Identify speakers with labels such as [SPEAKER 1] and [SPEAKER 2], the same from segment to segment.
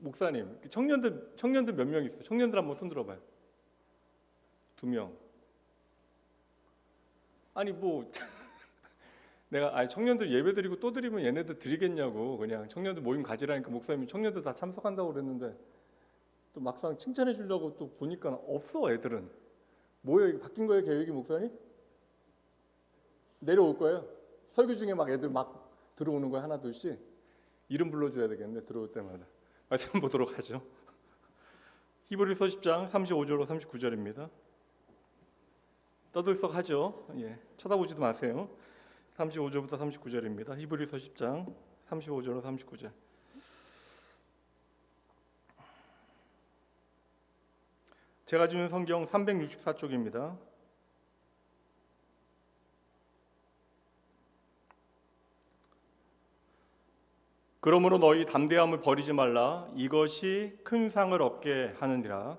[SPEAKER 1] 목사님, 청년들 몇 명 있어요? 청년들 한번 손 들어봐요. 2명. 아니 뭐 내가 청년들 예배 드리고 또 드리면 얘네들 드리겠냐고, 그냥 청년들 모임 가지라니까 목사님이 청년들 다 참석한다고 그랬는데 또 막상 칭찬해 주려고 또 보니까 없어. 애들은 뭐예요? 바뀐 거예요 계획이? 목사님 내려올 거예요? 설교 중에 막 애들 막 들어오는 거야, 하나 둘씩. 이름 불러줘야 되겠네, 들어올 때마다. 말씀 보도록 하죠. 히브리서 10장 35절로 39절입니다. 떠들썩하죠. 예, 쳐다보지도 마세요. 35절부터 39절입니다. 히브리서 10장 35절로 39절. 제가 주는 성경 364쪽입니다. 그러므로 너희 담대함을 버리지 말라. 이것이 큰 상을 얻게 하느니라.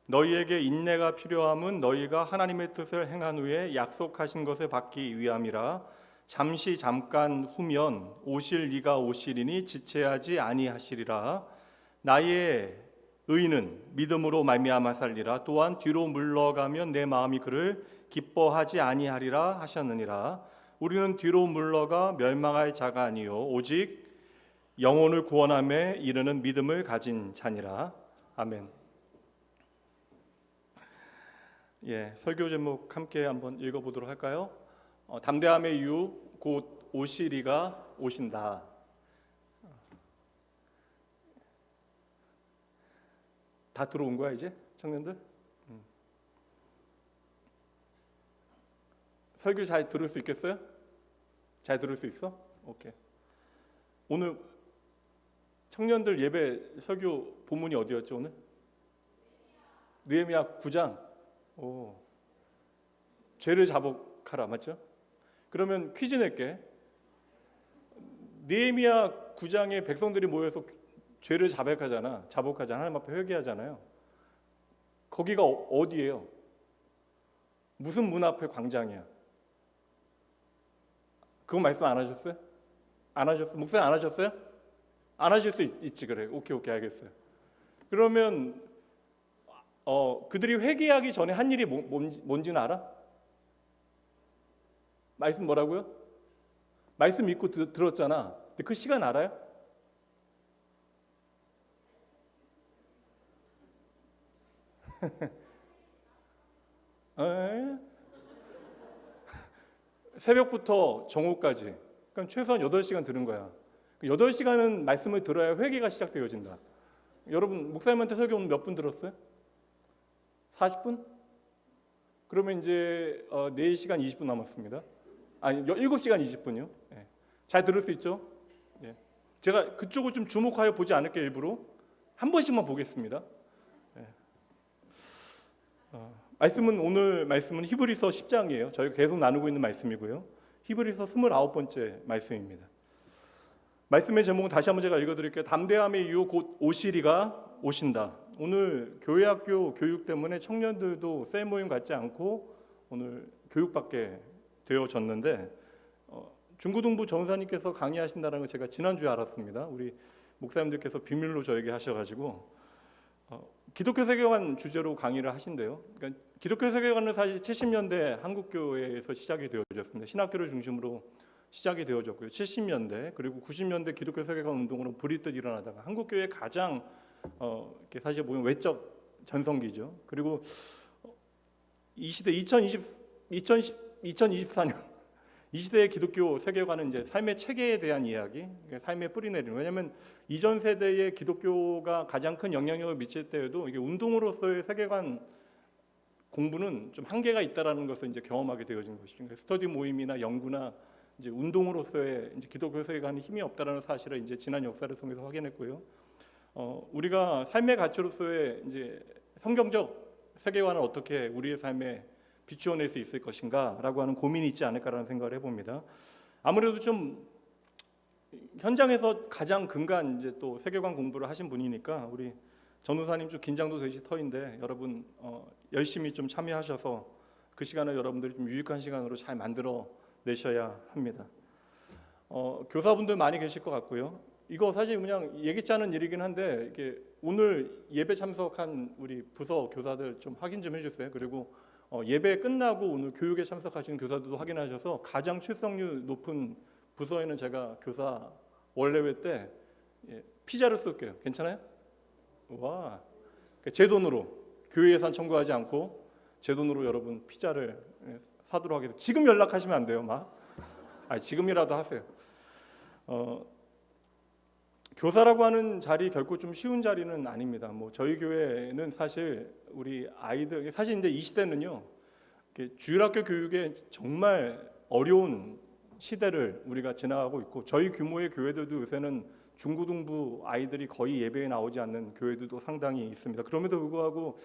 [SPEAKER 1] 너희에게 인내가 필요함은 너희가 하나님의 뜻을 행한 후에 약속하신 것을 받기 위함이라. 잠깐 후면 오실 이가 오시리니 지체하지 아니하시리라. 나의 의인은 믿음으로 말미암아 살리라. 또한 뒤로 물러가면 내 마음이 그를 기뻐하지 아니하리라 하셨느니라. 우리는 뒤로 물러가 멸망할 자가 아니요 오직 영혼을 구원함에 이르는 믿음을 가진 자니라. 아멘. 예, 설교 제목 함께 한번 읽어보도록 할까요? 담대함의 이유, 곧 오시리가 오신다. 다 들어온 거야 이제 청년들? 설교 잘 들을 수 있겠어요? 잘 들을 수 있어? 오케이. 오늘 청년들 예배 설교 본문이 어디였죠 오늘? 느헤미야 9장. 오, 죄를 자복하라, 맞죠? 그러면 퀴즈 낼게. 느헤미야 9장에 백성들이 모여서 죄를 자복하잖아. 하나님 앞에 회개하잖아요. 거기가 어디예요? 무슨 문 앞에 광장이야? 그거 말씀 안 하셨어요? 안 하셨어요? 목사님 안 하셨어요? 안 하실 수 있지. 그래. 오케이 알겠어요. 그러면 그들이 회개하기 전에 한 일이 뭔지는 알아? 말씀 뭐라고요? 말씀 믿고 들었잖아. 근데 그 시간 알아요? 새벽부터 정오까지. 그럼 최소한 8시간 들은 거야. 8시간은 말씀을 들어야 회개가 시작되어진다. 여러분 목사님한테 설교 오늘 몇 분 들었어요? 40분? 그러면 이제 4시간 20분 남았습니다. 아니 7시간 20분이요. 예. 잘 들을 수 있죠? 예. 제가 그쪽을 좀 주목하여 보지 않을게요. 일부러 한 번씩만 보겠습니다. 예. 오늘 말씀은 히브리서 10장이에요. 저희가 계속 나누고 있는 말씀이고요. 히브리서 29번째 말씀입니다. 말씀의 제목은 다시 한번 제가 읽어드릴게요. 담대함의 이유 곧 오시리가 오신다. 오늘 교회학교 교육 때문에 청년들도 셀 모임 갖지 않고 오늘 교육받게 되어졌는데 중고등부 전사님께서 강의하신다는 걸 제가 지난주에 알았습니다. 우리 목사님들께서 비밀로 저에게 하셔가지고 기독교 세계관 주제로 강의를 하신대요. 그러니까 기독교 세계관은 사실 70년대 한국교회에서 시작이 되어졌습니다. 신학교를 중심으로 시작이 되어졌고요. 70년대 그리고 90년대 기독교 세계관 운동으로 불이 뜨 일어나다가 한국교회 가장 사실 보면 외적 전성기죠. 그리고 이 시대 2024년 이 시대의 기독교 세계관은 이제 삶의 체계에 대한 이야기, 삶의 뿌리내리는. 왜냐하면 이전 세대의 기독교가 가장 큰 영향력을 미칠 때에도 이게 운동으로서의 세계관 공부는 좀 한계가 있다라는 것을 이제 경험하게 되어진 것이죠. 그러니까 스터디 모임이나 연구나 이제 운동으로서의 이제 기독교 세계관이 힘이 없다라는 사실을 이제 지난 역사를 통해서 확인했고요. 우리가 삶의 가치로서의 이제 성경적 세계관을 어떻게 우리의 삶에 비추어낼 수 있을 것인가라고 하는 고민이 있지 않을까라는 생각을 해봅니다. 아무래도 좀 현장에서 가장 근간 이제 또 세계관 공부를 하신 분이니까 우리 전우사님 좀 긴장도 되실 터인데 여러분 열심히 좀 참여하셔서 그 시간을 여러분들이 좀 유익한 시간으로 잘 만들어 내셔야 합니다. 교사분들 많이 계실 것 같고요. 이거 사실 그냥 예기치 않은 일이긴 한데 이게 오늘 예배 참석한 우리 부서 교사들 좀 확인 좀 해주세요. 그리고 예배 끝나고 오늘 교육에 참석하신 교사들도 확인하셔서 가장 출석률 높은 부서에는 제가 교사 원래회 때 피자를 쏠게요. 괜찮아요? 와, 제 돈으로 교회 예산 청구하지 않고 제 돈으로 여러분 피자를 사도록 하겠습니다. 지금 연락하시면 안 돼요, 막. 지금이라도 하세요. 교사라고 하는 자리 결코 좀 쉬운 자리는 아닙니다. 뭐 저희 교회는 사실 우리 아이들 사실 이제 이 시대는요, 주일학교 교육에 정말 어려운 시대를 우리가 지나가고 있고 저희 규모의 교회들도 요새는 중고등부 아이들이 거의 예배에 나오지 않는 교회들도 상당히 있습니다. 그럼에도 불구하고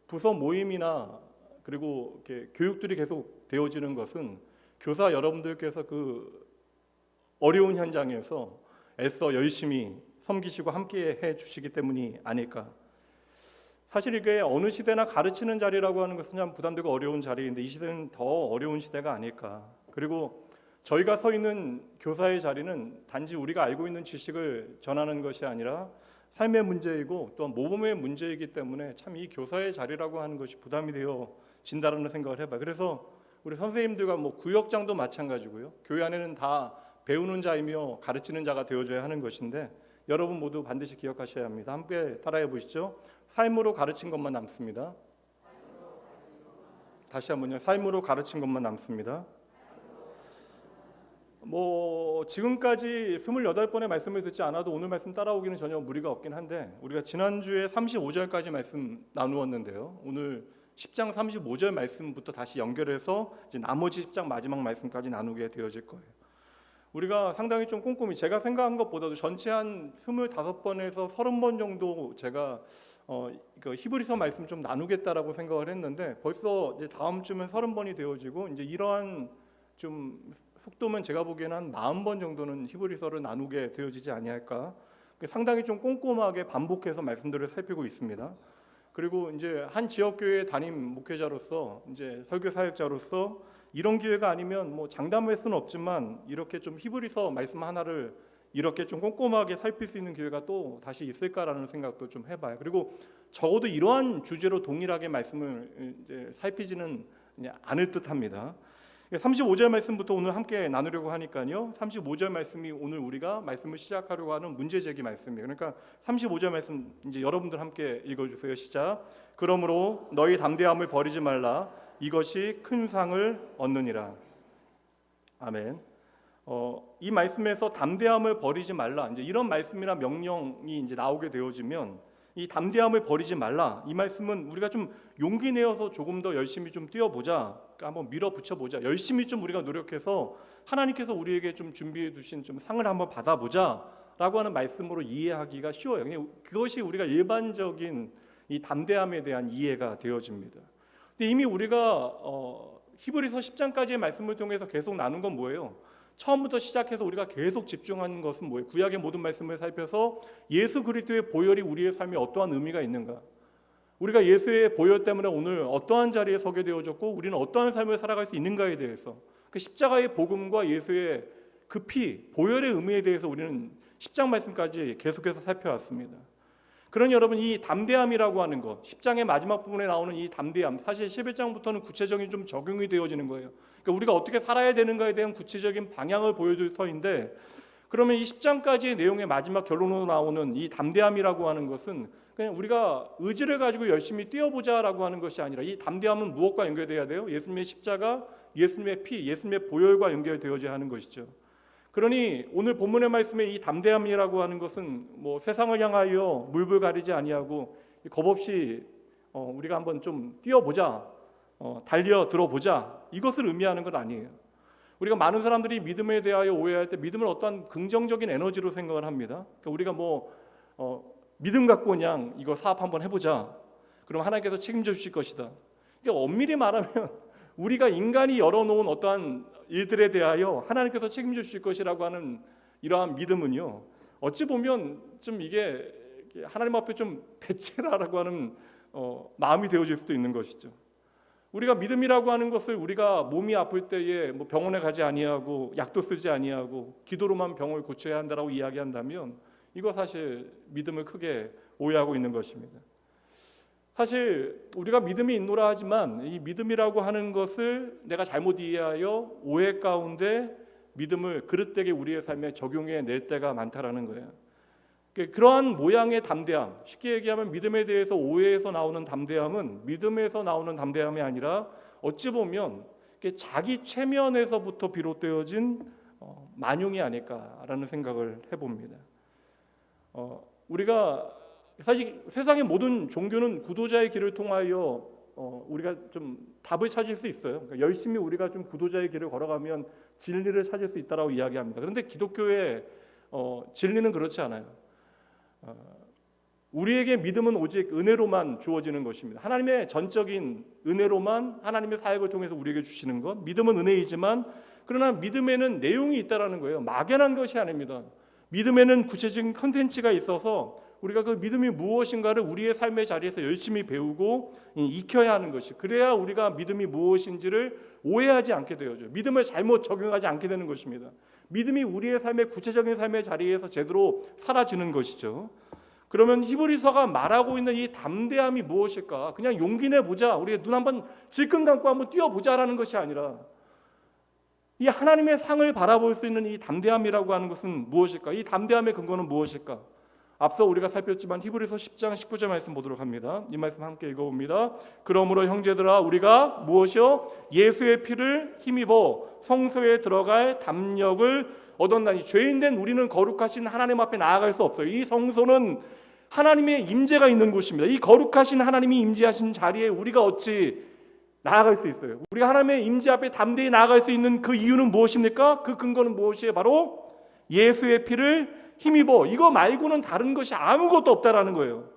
[SPEAKER 1] 부서 모임이나 그리고 교육들이 계속 되어지는 것은 교사 여러분들께서 그 어려운 현장에서 애써 열심히 섬기시고 함께 해주시기 때문이 아닐까. 사실 이게 어느 시대나 가르치는 자리라고 하는 것은 참 부담되고 어려운 자리인데 이 시대는 더 어려운 시대가 아닐까. 그리고 저희가 서 있는 교사의 자리는 단지 우리가 알고 있는 지식을 전하는 것이 아니라 삶의 문제이고 또한 모범의 문제이기 때문에 참 이 교사의 자리라고 하는 것이 부담이 되어진다는 생각을 해봐요. 그래서 우리 선생님들과 뭐 구역장도 마찬가지고요. 교회 안에는 다 배우는 자이며 가르치는 자가 되어줘야 하는 것인데 여러분 모두 반드시 기억하셔야 합니다. 함께 따라해 보시죠. 삶으로 가르친 것만 남습니다. 다시 한번요. 삶으로 가르친 것만 남습니다. 뭐 지금까지 28번의 말씀을 듣지 않아도 오늘 말씀 따라오기는 전혀 무리가 없긴 한데 우리가 지난주에 35절까지 말씀 나누었는데요. 오늘 10장 35절 말씀부터 다시 연결해서 이제 나머지 10장 마지막 말씀까지 나누게 되어질 거예요. 우리가 상당히 좀 꼼꼼히 제가 생각한 것보다도 전체 한 25번에서 30번 정도 제가 히브리서 말씀 좀 나누겠다라고 생각을 했는데 벌써 이제 다음 주면 30번이 되어지고 이제 이러한 좀 속도면 제가 보기에는 한 40번 정도는 히브리서를 나누게 되어지지 아니할까. 상당히 좀 꼼꼼하게 반복해서 말씀들을 살피고 있습니다. 그리고 이제 한 지역교회 담임 목회자로서 이제 설교 사역자로서 이런 기회가 아니면 뭐 장담할 수는 없지만 이렇게 좀 히브리서 말씀 하나를 이렇게 좀 꼼꼼하게 살필 수 있는 기회가 또 다시 있을까라는 생각도 좀 해봐요. 그리고 적어도 이러한 주제로 동일하게 말씀을 이제 살피지는 않을 듯합니다. 35절 말씀부터 오늘 함께 나누려고 하니까요. 35절 말씀이 오늘 우리가 말씀을 시작하려고 하는 문제제기 말씀이에요. 그러니까 35절 말씀 이제 여러분들 함께 읽어주세요. 시작. 그러므로 너희 담대함을 버리지 말라. 이것이 큰 상을 얻느니라. 아멘. 이 말씀에서 담대함을 버리지 말라. 이제 이런 말씀이나 명령이 이제 나오게 되어지면 이 담대함을 버리지 말라. 이 말씀은 우리가 좀 용기 내어서 조금 더 열심히 좀 뛰어보자. 그러니까 한번 밀어붙여 보자. 열심히 좀 우리가 노력해서 하나님께서 우리에게 좀 준비해 두신 좀 상을 한번 받아보자라고 하는 말씀으로 이해하기가 쉬워요. 그냥 그것이 우리가 일반적인 이 담대함에 대한 이해가 되어집니다. 근데 이미 우리가 히브리서 10장까지의 말씀을 통해서 계속 나눈 건 뭐예요? 처음부터 시작해서 우리가 계속 집중하는 것은 뭐예요? 구약의 모든 말씀을 살펴서 예수 그리스도의 보혈이 우리의 삶에 어떠한 의미가 있는가? 우리가 예수의 보혈 때문에 오늘 어떠한 자리에 서게 되어졌고 우리는 어떠한 삶을 살아갈 수 있는가에 대해서 그 십자가의 복음과 예수의 그 피, 보혈의 의미에 대해서 우리는 10장 말씀까지 계속해서 살펴왔습니다. 그러니 여러분 이 담대함이라고 하는 것 10장의 마지막 부분에 나오는 이 담대함 사실 11장부터는 구체적인 좀 적용이 되어지는 거예요. 그러니까 우리가 어떻게 살아야 되는가에 대한 구체적인 방향을 보여줄 터인데 그러면 이 10장까지의 내용의 마지막 결론으로 나오는 이 담대함이라고 하는 것은 그냥 우리가 의지를 가지고 열심히 뛰어보자라고 하는 것이 아니라 이 담대함은 무엇과 연결돼야 돼요? 예수님의 십자가, 예수님의 피, 예수님의 보혈과 연결되어져야 하는 것이죠. 그러니 오늘 본문의 말씀에 이 담대함이라고 하는 것은 뭐 세상을 향하여 물불 가리지 아니하고 겁 없이 우리가 한번 좀 뛰어보자, 달려 들어보자 이것을 의미하는 건 아니에요. 우리가 많은 사람들이 믿음에 대하여 오해할 때 믿음을 어떠한 긍정적인 에너지로 생각을 합니다. 그러니까 우리가 믿음 갖고 그냥 이거 사업 한번 해보자. 그럼 하나님께서 책임져 주실 것이다. 그러니까 엄밀히 말하면 우리가 인간이 열어놓은 어떠한 일들에 대하여 하나님께서 책임져 주실 것이라고 하는 이러한 믿음은요. 어찌 보면 좀 이게 하나님 앞에 좀 배째라라고 하는 마음이 되어질 수도 있는 것이죠. 우리가 믿음이라고 하는 것을 우리가 몸이 아플 때에 뭐 병원에 가지 아니하고 약도 쓰지 아니하고 기도로만 병을 고쳐야 한다라고 이야기한다면 이거 사실 믿음을 크게 오해하고 있는 것입니다. 사실 우리가 믿음이 있노라 하지만 이 믿음이라고 하는 것을 내가 잘못 이해하여 오해 가운데 믿음을 그릇되게 우리의 삶에 적용해 낼 때가 많다라는 거예요. 그러한 모양의 담대함, 쉽게 얘기하면 믿음에 대해서 오해에서 나오는 담대함은 믿음에서 나오는 담대함이 아니라 어찌 보면 자기 체면에서부터 비롯되어진 만용이 아닐까라는 생각을 해봅니다. 우리가 사실 세상의 모든 종교는 구도자의 길을 통하여 우리가 좀 답을 찾을 수 있어요. 그러니까 열심히 우리가 좀 구도자의 길을 걸어가면 진리를 찾을 수 있다라고 이야기합니다. 그런데 기독교의 진리는 그렇지 않아요. 우리에게 믿음은 오직 은혜로만 주어지는 것입니다. 하나님의 전적인 은혜로만 하나님의 사역을 통해서 우리에게 주시는 것. 믿음은 은혜이지만 그러나 믿음에는 내용이 있다라는 거예요. 막연한 것이 아닙니다. 믿음에는 구체적인 컨텐츠가 있어서 우리가 그 믿음이 무엇인가를 우리의 삶의 자리에서 열심히 배우고 익혀야 하는 것이, 그래야 우리가 믿음이 무엇인지를 오해하지 않게 되어져요. 믿음을 잘못 적용하지 않게 되는 것입니다. 믿음이 우리의 삶의 구체적인 삶의 자리에서 제대로 사라지는 것이죠. 그러면 히브리서가 말하고 있는 이 담대함이 무엇일까? 그냥 용기 내보자, 우리 눈 한번 질끈 감고 한번 뛰어보자라는 것이 아니라 이 하나님의 상을 바라볼 수 있는 이 담대함이라고 하는 것은 무엇일까? 이 담대함의 근거는 무엇일까? 앞서 우리가 살폈지만 히브리서 10장 19절 말씀 보도록 합니다. 이 말씀 함께 읽어봅니다. 그러므로 형제들아 우리가 무엇이요? 예수의 피를 힘입어 성소에 들어갈 담력을 얻었나니. 죄인된 우리는 거룩하신 하나님 앞에 나아갈 수 없어요. 이 성소는 하나님의 임재가 있는 곳입니다. 이 거룩하신 하나님이 임재하신 자리에 우리가 어찌 나아갈 수 있어요? 우리가 하나님의 임재 앞에 담대히 나아갈 수 있는 그 이유는 무엇입니까? 그 근거는 무엇이에요? 바로 예수의 피를 힘입어. 이거 말고는 다른 것이 아무것도 없다라는 거예요.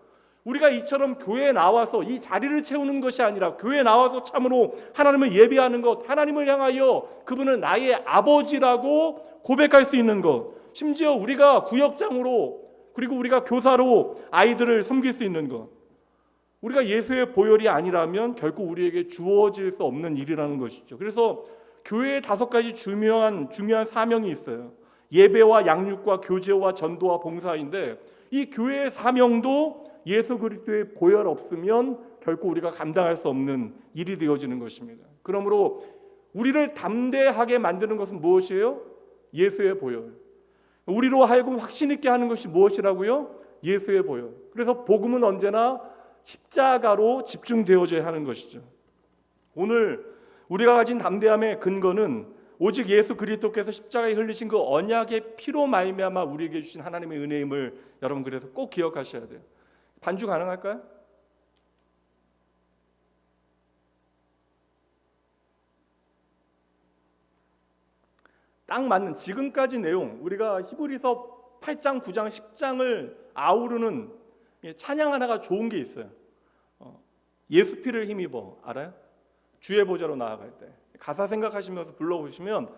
[SPEAKER 1] 우리가 이처럼 교회에 나와서 이 자리를 채우는 것이 아니라 교회에 나와서 참으로 하나님을 예배하는 것, 하나님을 향하여 그분은 나의 아버지라고 고백할 수 있는 것, 심지어 우리가 구역장으로 그리고 우리가 교사로 아이들을 섬길 수 있는 것, 우리가 예수의 보혈이 아니라면 결코 우리에게 주어질 수 없는 일이라는 것이죠. 그래서 교회에 5가지 중요한 사명이 있어요. 예배와 양육과 교제와 전도와 봉사인데 이 교회의 사명도 예수 그리스도의 보혈 없으면 결코 우리가 감당할 수 없는 일이 되어지는 것입니다. 그러므로 우리를 담대하게 만드는 것은 무엇이에요? 예수의 보혈. 우리로 하여금 확신 있게 하는 것이 무엇이라고요? 예수의 보혈. 그래서 복음은 언제나 십자가로 집중되어져야 하는 것이죠. 오늘 우리가 가진 담대함의 근거는 오직 예수 그리스도께서 십자가에 흘리신 그 언약의 피로 말미암아 우리에게 주신 하나님의 은혜임을 여러분 그래서 꼭 기억하셔야 돼요. 반주 가능할까요? 딱 맞는 지금까지 내용, 우리가 히브리서 8장, 9장, 10장을 아우르는 찬양 하나가 좋은 게 있어요. 예수 피를 힘입어. 알아요? 주의 보좌로 나아갈 때 가사 생각하시면서 불러보시면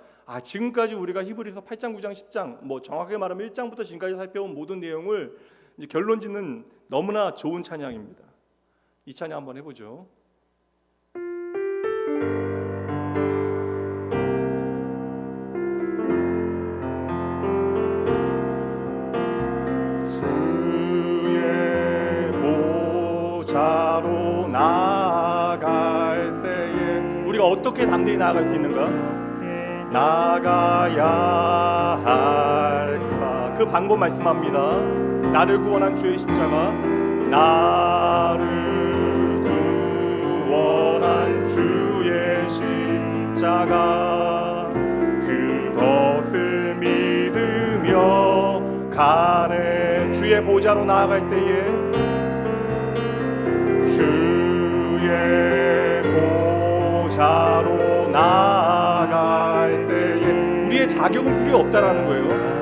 [SPEAKER 1] 지금까지 우리가 히브리서 8장, 9장, 10장 뭐 정확하게 말하면 1장부터 지금까지 살펴온 모든 내용을 이제 결론 짓는 너무나 좋은 찬양입니다. 이 찬양 한번 해보죠. 주의 보좌로 나아갈 때에 우리가 어떻게 담대히 나아갈 수 있는가? 나가야 할까? 그 방법 말씀합니다. 나를 구원한 주의 십자가, 나를 구원한 주의 십자가, 그것을 믿으며 가네. 주의 보좌로 나아갈 때에, 주의 보좌로 나아갈 때에 우리의 자격은 필요 없다라는 거예요.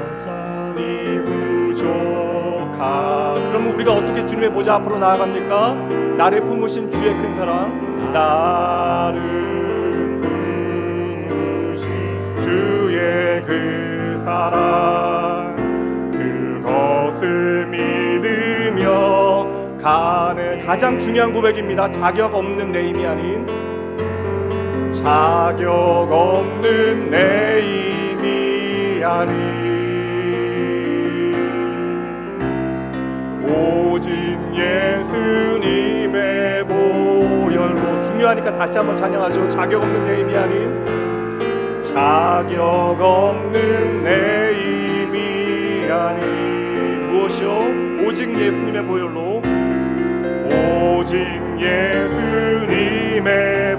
[SPEAKER 1] 그러면 우리가 어떻게 주님의 보좌 앞으로 나아갑니까? 나를 품으신 주의 큰 사랑, 나를 품으신 주의 그 사랑, 그것을 믿으며 가네. 가장 중요한 고백입니다. 자격 없는 내 힘이 아닌 자격 없는 내 힘이 아니 오직 예수님의 보혈로. 중요하니까 다시 한번 찬양하죠. 자격 없는 내 힘이 아닌, 자격 없는 내 힘이 아닌 무엇이요? 오직 예수님의 보혈로. 오직 예수님의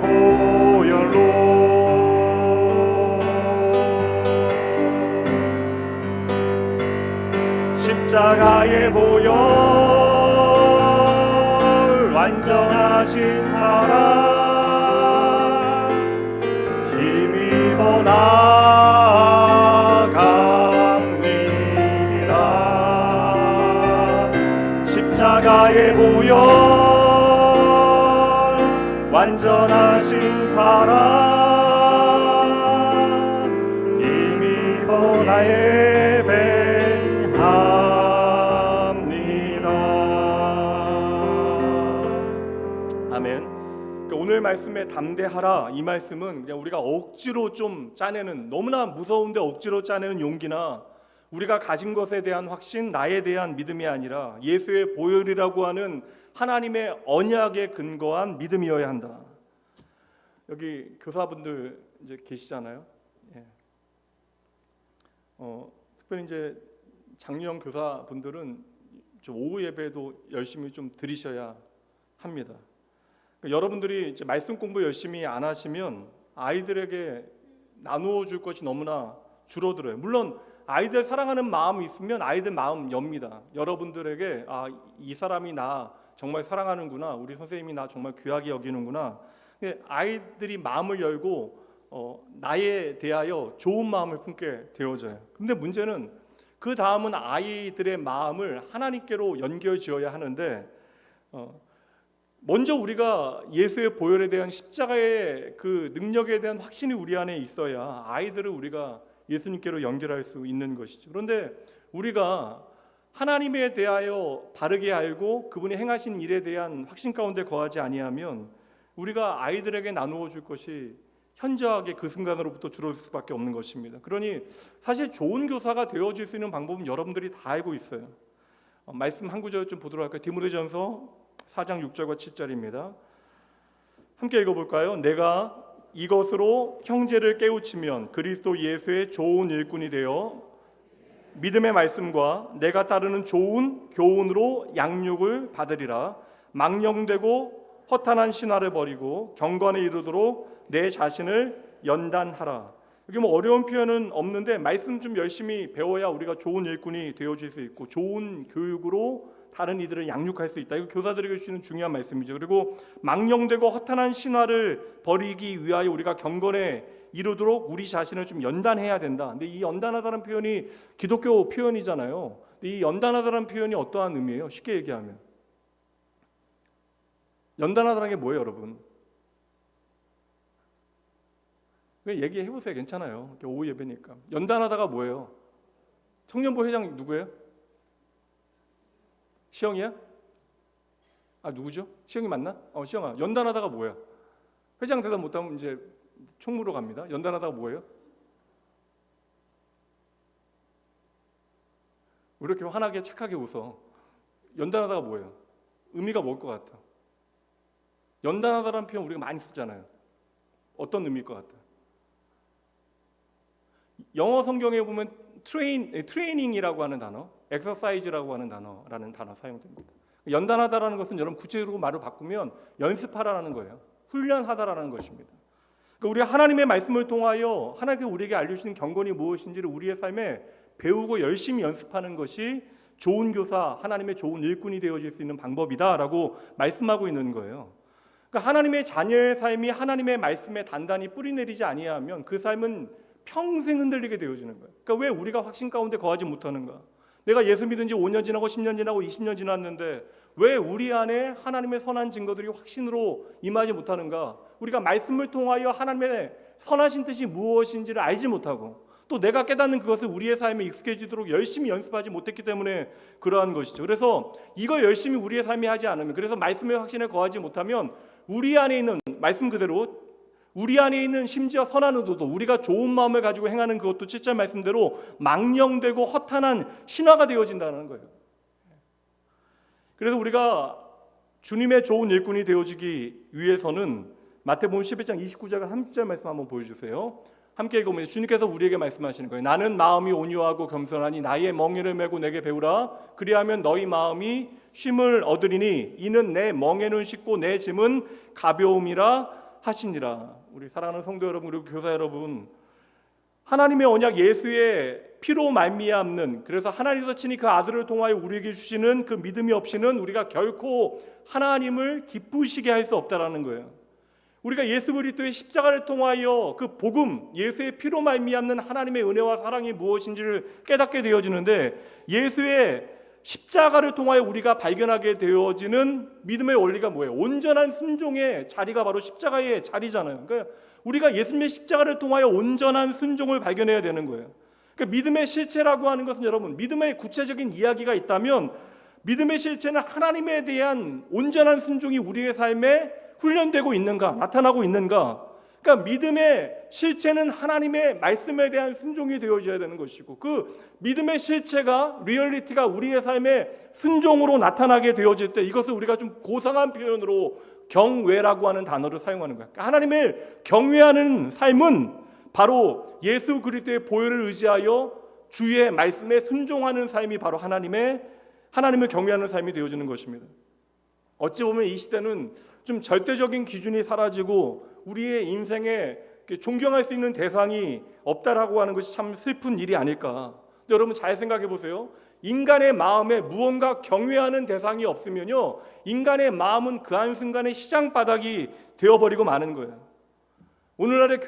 [SPEAKER 1] 보혈로. 십자가의 보혈, 완전하신 사랑, 힘입어 나아갑니다. 십자가의 보혈, 완전하신 사랑, 힘입어 나 예배합니다. 아멘. 그러니까 오늘 말씀에 담대하라, 이 말씀은 그냥 우리가 억지로 좀 짜내는, 너무나 무서운데 억지로 짜내는 용기나 우리가 가진 것에 대한 확신, 나에 대한 믿음이 아니라 예수의 보혈이라고 하는 하나님의 언약에 근거한 믿음이어야 한다. 여기 교사분들 이제 계시잖아요. 예. 특별히 이제 장년 교사분들은 좀 오후 예배도 열심히 좀 드리셔야 합니다. 그러니까 여러분들이 이제 말씀 공부 열심히 안 하시면 아이들에게 나누어 줄 것이 너무나 줄어들어요. 물론 아이들 사랑하는 마음이 있으면 아이들 마음 엽니다. 여러분들에게 이 사람이 나 정말 사랑하는구나, 우리 선생님이 나 정말 귀하게 여기는구나. 아이들이 마음을 열고 나에 대하여 좋은 마음을 품게 되어져요. 근데 문제는 그 다음은 아이들의 마음을 하나님께로 연결 지어야 하는데, 먼저 우리가 예수의 보혈에 대한 십자가의 그 능력에 대한 확신이 우리 안에 있어야 아이들을 우리가 예수님께로 연결할 수 있는 것이죠. 그런데 우리가 하나님에 대하여 바르게 알고 그분이 행하신 일에 대한 확신 가운데 거하지 아니하면 우리가 아이들에게 나누어 줄 것이 현저하게 그 순간으로부터 줄어들 수밖에 없는 것입니다. 그러니 사실 좋은 교사가 되어질 수 있는 방법은 여러분들이 다 알고 있어요. 말씀 한 구절 좀 보도록 할까요? 디모데전서 4장 6절과 7절입니다. 함께 읽어볼까요? 내가 이것으로 형제를 깨우치면 그리스도 예수의 좋은 일꾼이 되어 믿음의 말씀과 내가 따르는 좋은 교훈으로 양육을 받으리라. 망령되고 허탄한 신화를 버리고 경건에 이르도록 내 자신을 연단하라. 여기 뭐 어려운 표현은 없는데 말씀 좀 열심히 배워야 우리가 좋은 일꾼이 되어질 수 있고 좋은 교육으로 다른 이들을 양육할 수 있다. 이거 교사들에게 주시는 중요한 말씀이죠. 그리고 망령되고 허탄한 신화를 버리기 위하여 우리가 경건에 이르도록 우리 자신을 좀 연단해야 된다. 근데 이 연단하다는 표현이 기독교 표현이잖아요. 근데 이 연단하다는 표현이 어떠한 의미예요? 쉽게 얘기하면 연단하다는 게 뭐예요, 여러분? 얘기해 보세요. 괜찮아요. 오후 예배니까. 연단하다가 뭐예요? 청년부 회장 누구예요? 시영이야? 누구죠? 시영이 맞나? 시영아. 연단하다가 뭐야? 회장 대답 못하면 이제 총무로 갑니다. 연단하다가 뭐예요? 왜 이렇게 환하게 착하게 웃어? 연단하다가 뭐예요? 의미가 뭘 것 같아? 연단하다라는 표현 우리가 많이 쓰잖아요. 어떤 의미일 것 같아? 영어 성경에 보면 트레이닝이라고 하는 단어, 엑서사이즈라고 하는 단어라는 단어 사용됩니다. 연단하다라는 것은 여러분 구체적으로 말을 바꾸면 연습하라라는 거예요. 훈련하다라는 것입니다. 그러니까 우리가 하나님의 말씀을 통하여 하나님께서 우리에게 알려주시는 경건이 무엇인지를 우리의 삶에 배우고 열심히 연습하는 것이 좋은 교사, 하나님의 좋은 일꾼이 되어질 수 있는 방법이다라고 말씀하고 있는 거예요. 그러니까 하나님의 자녀의 삶이 하나님의 말씀에 단단히 뿌리내리지 아니하면 그 삶은 평생 흔들리게 되어지는 거예요. 그러니까 왜 우리가 확신 가운데 거하지 못하는가? 내가 예수 믿은 지 5년 지나고 10년 지나고 20년 지났는데 왜 우리 안에 하나님의 선한 증거들이 확신으로 임하지 못하는가? 우리가 말씀을 통하여 하나님의 선하신 뜻이 무엇인지를 알지 못하고 또 내가 깨닫는 그것을 우리의 삶에 익숙해지도록 열심히 연습하지 못했기 때문에 그러한 것이죠. 그래서 이거 열심히 우리의 삶에 하지 않으면, 그래서 말씀의 확신에 거하지 못하면 우리 안에 있는 말씀 그대로 우리 안에 있는 심지어 선한 의도도, 우리가 좋은 마음을 가지고 행하는 그것도 7절 말씀대로 망령되고 허탄한 신화가 되어진다는 거예요. 그래서 우리가 주님의 좋은 일꾼이 되어지기 위해서는 마태복음 11장 29절과 30절 말씀 한번 보여주세요. 함께 읽어보면 주님께서 우리에게 말씀하시는 거예요. 나는 마음이 온유하고 겸손하니 나의 멍에를 메고 내게 배우라. 그리하면 너희 마음이 쉼을 얻으리니 이는 내 멍에는 쉽고 내 짐은 가벼움이라 하시니라. 우리 사랑하는 성도 여러분, 그리고 교사 여러분, 하나님의 언약 예수의 피로 말미암는, 그래서 하나님께서 친히 그 아들을 통하여 우리에게 주시는 그 믿음이 없이는 우리가 결코 하나님을 기쁘시게 할 수 없다라는 거예요. 우리가 예수 그리스도의 십자가를 통하여 그 복음, 예수의 피로 말미암는 하나님의 은혜와 사랑이 무엇인지를 깨닫게 되어지는데, 예수의 십자가를 통하여 우리가 발견하게 되어지는 믿음의 원리가 뭐예요? 온전한 순종의 자리가 바로 십자가의 자리잖아요. 그러니까 우리가 예수님의 십자가를 통하여 온전한 순종을 발견해야 되는 거예요. 그러니까 믿음의 실체라고 하는 것은, 여러분, 믿음의 구체적인 이야기가 있다면 믿음의 실체는 하나님에 대한 온전한 순종이 우리의 삶에 훈련되고 있는가, 나타나고 있는가. 그러니까 믿음의 실체는 하나님의 말씀에 대한 순종이 되어져야 되는 것이고, 그 믿음의 실체가, 리얼리티가 우리의 삶에 순종으로 나타나게 되어질 때 이것을 우리가 좀 고상한 표현으로 경외라고 하는 단어를 사용하는 거야. 그러니까 하나님을 경외하는 삶은 바로 예수 그리스도의 보혈을 의지하여 주의 말씀에 순종하는 삶이 바로 하나님을 경외하는 삶이 되어지는 것입니다. 어찌 보면 이 시대는 좀 절대적인 기준이 사라지고 우리의 인생에 존경할 수 있는 대상이 없다라고 하는 것이 참 슬픈 일이 아닐까. 여러분 잘 생각해 보세요. 인간의 마음에 무언가 경외하는 대상이 없으면요, 인간의 마음은 그 한순간에 시장 바닥이 되어버리고 마는 거예요. 오늘날의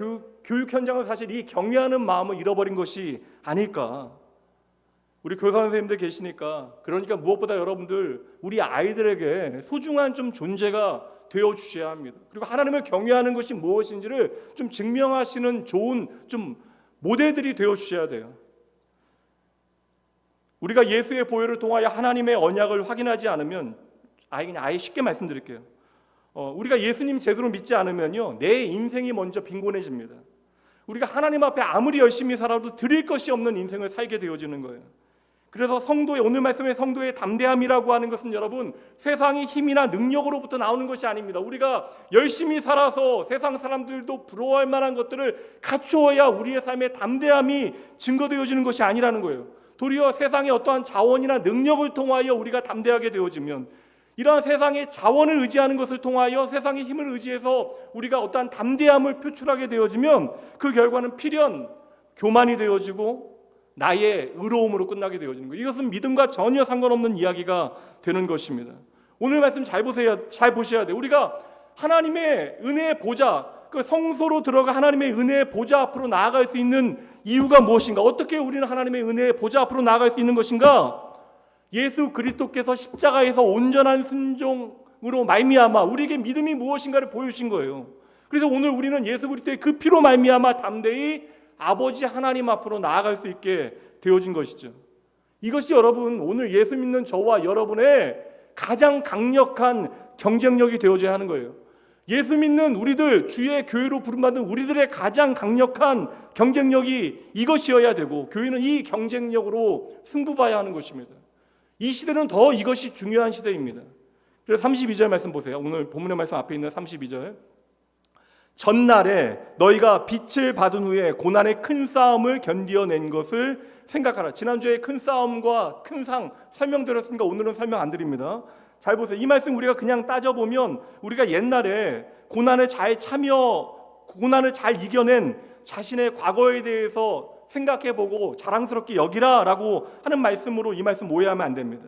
[SPEAKER 1] 교육 현장은 사실 이 경외하는 마음을 잃어버린 것이 아닐까. 우리 교사 선생님들 계시니까, 그러니까 무엇보다 여러분들 우리 아이들에게 소중한 좀 존재가 되어 주셔야 합니다. 그리고 하나님을 경외하는 것이 무엇인지를 좀 증명하시는 좋은 좀 모델들이 되어 주셔야 돼요. 우리가 예수의 보혈을 통하여 하나님의 언약을 확인하지 않으면, 아예 쉽게 말씀드릴게요. 우리가 예수님 제대로 믿지 않으면요, 내 인생이 먼저 빈곤해집니다. 우리가 하나님 앞에 아무리 열심히 살아도 드릴 것이 없는 인생을 살게 되어지는 거예요. 그래서 오늘 말씀의 성도의 담대함이라고 하는 것은, 여러분, 세상의 힘이나 능력으로부터 나오는 것이 아닙니다. 우리가 열심히 살아서 세상 사람들도 부러워할 만한 것들을 갖추어야 우리의 삶의 담대함이 증거되어지는 것이 아니라는 거예요. 도리어 세상의 어떠한 자원이나 능력을 통하여 우리가 담대하게 되어지면, 이러한 세상의 자원을 의지하는 것을 통하여 세상의 힘을 의지해서 우리가 어떠한 담대함을 표출하게 되어지면 그 결과는 필연 교만이 되어지고 나의 의로움으로 끝나게 되어지는 거예요. 이것은 믿음과 전혀 상관없는 이야기가 되는 것입니다. 오늘 말씀 잘 보셔야 돼요. 우리가 하나님의 은혜의 보좌, 그 성소로 들어가 하나님의 은혜의 보좌 앞으로 나아갈 수 있는 이유가 무엇인가? 어떻게 우리는 하나님의 은혜의 보좌 앞으로 나아갈 수 있는 것인가? 예수 그리스도께서 십자가에서 온전한 순종으로 말미암아 우리에게 믿음이 무엇인가를 보여주신 거예요. 그래서 오늘 우리는 예수 그리스도의 그 피로 말미암아 담대히 아버지 하나님 앞으로 나아갈 수 있게 되어진 것이죠. 이것이 여러분, 오늘 예수 믿는 저와 여러분의 가장 강력한 경쟁력이 되어져야 하는 거예요. 예수 믿는 우리들, 주의 교회로 부름받은 우리들의 가장 강력한 경쟁력이 이것이어야 되고, 교회는 이 경쟁력으로 승부봐야 하는 것입니다. 이 시대는 더 이것이 중요한 시대입니다. 그래서 32절 말씀 보세요. 오늘 본문의 말씀 앞에 있는 32절. 전날에 너희가 빛을 받은 후에 고난의 큰 싸움을 견디어낸 것을 생각하라. 지난주에 큰 싸움과 큰 상 설명드렸으니까 오늘은 설명 안 드립니다. 잘 보세요. 이 말씀 우리가 그냥 따져보면, 우리가 옛날에 고난을 잘 이겨낸 자신의 과거에 대해서 생각해보고 자랑스럽게 여기라라고 하는 말씀으로 이 말씀 오해하면 안 됩니다.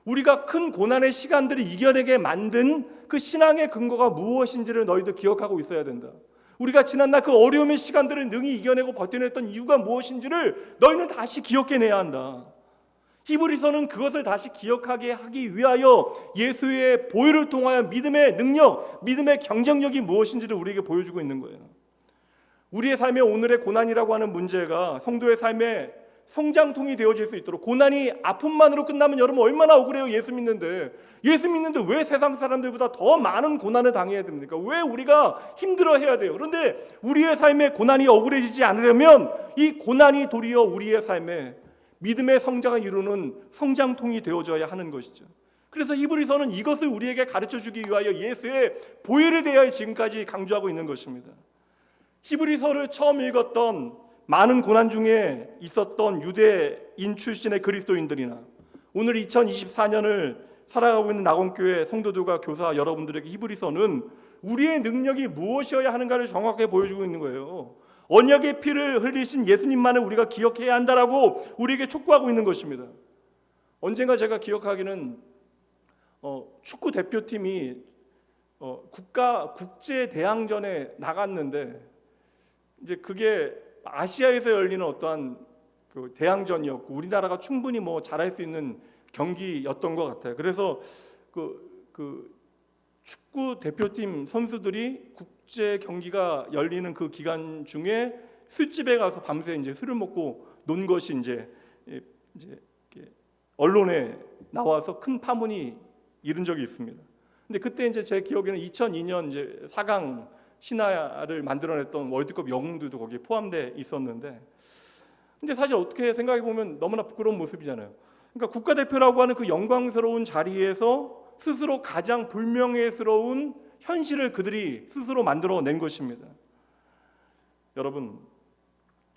[SPEAKER 1] 우리가 큰 고난의 시간들을 이겨내게 만든 그 신앙의 근거가 무엇인지를 너희도 기억하고 있어야 된다. 우리가 지난날 그 어려움의 시간들을 능히 이겨내고 버텨냈던 이유가 무엇인지를 너희는 다시 기억해내야 한다. 히브리서는 그것을 다시 기억하게 하기 위하여 예수의 보혈을 통하여 믿음의 능력, 믿음의 경쟁력이 무엇인지를 우리에게 보여주고 있는 거예요. 우리의 삶의 오늘의 고난이라고 하는 문제가 성도의 삶에 성장통이 되어질 수 있도록, 고난이 아픔만으로 끝나면 여러분 얼마나 억울해요. 예수 믿는데 왜 세상 사람들보다 더 많은 고난을 당해야 됩니까? 왜 우리가 힘들어해야 돼요? 그런데 우리의 삶에 고난이 억울해지지 않으려면 이 고난이 도리어 우리의 삶에 믿음의 성장을 이루는 성장통이 되어져야 하는 것이죠. 그래서 히브리서는 이것을 우리에게 가르쳐주기 위하여 예수의 보혈에 대하여 지금까지 강조하고 있는 것입니다. 히브리서를 처음 읽었던 많은 고난 중에 있었던 유대인 출신의 그리스도인들이나 오늘 2024년을 살아가고 있는 낙원교회 성도들과 교사 여러분들에게 히브리서는 우리의 능력이 무엇이어야 하는가를 정확하게 보여주고 있는 거예요. 언약의 피를 흘리신 예수님만을 우리가 기억해야 한다라고 우리에게 촉구하고 있는 것입니다. 언젠가 제가 기억하기는 축구 대표팀이 국제 대항전에 나갔는데 이제 그게 아시아에서 열리는 어떠한 그 대항전이었고 우리나라가 충분히 잘할 수 있는 경기였던 것 같아요. 그래서 그 축구 대표팀 선수들이 국제 경기가 열리는 그 기간 중에 술집에 가서 밤새 이제 술을 먹고 논 것이 이제 언론에 나와서 큰 파문이 일은 적이 있습니다. 근데 그때 이제 제 기억에는 2002년 이제 4강 신화를 만들어냈던 월드컵 영웅들도 거기에 포함되어 있었는데, 근데 사실 어떻게 생각해 보면 너무나 부끄러운 모습이잖아요. 그러니까 국가대표라고 하는 그 영광스러운 자리에서 스스로 가장 불명예스러운 현실을 그들이 스스로 만들어낸 것입니다. 여러분,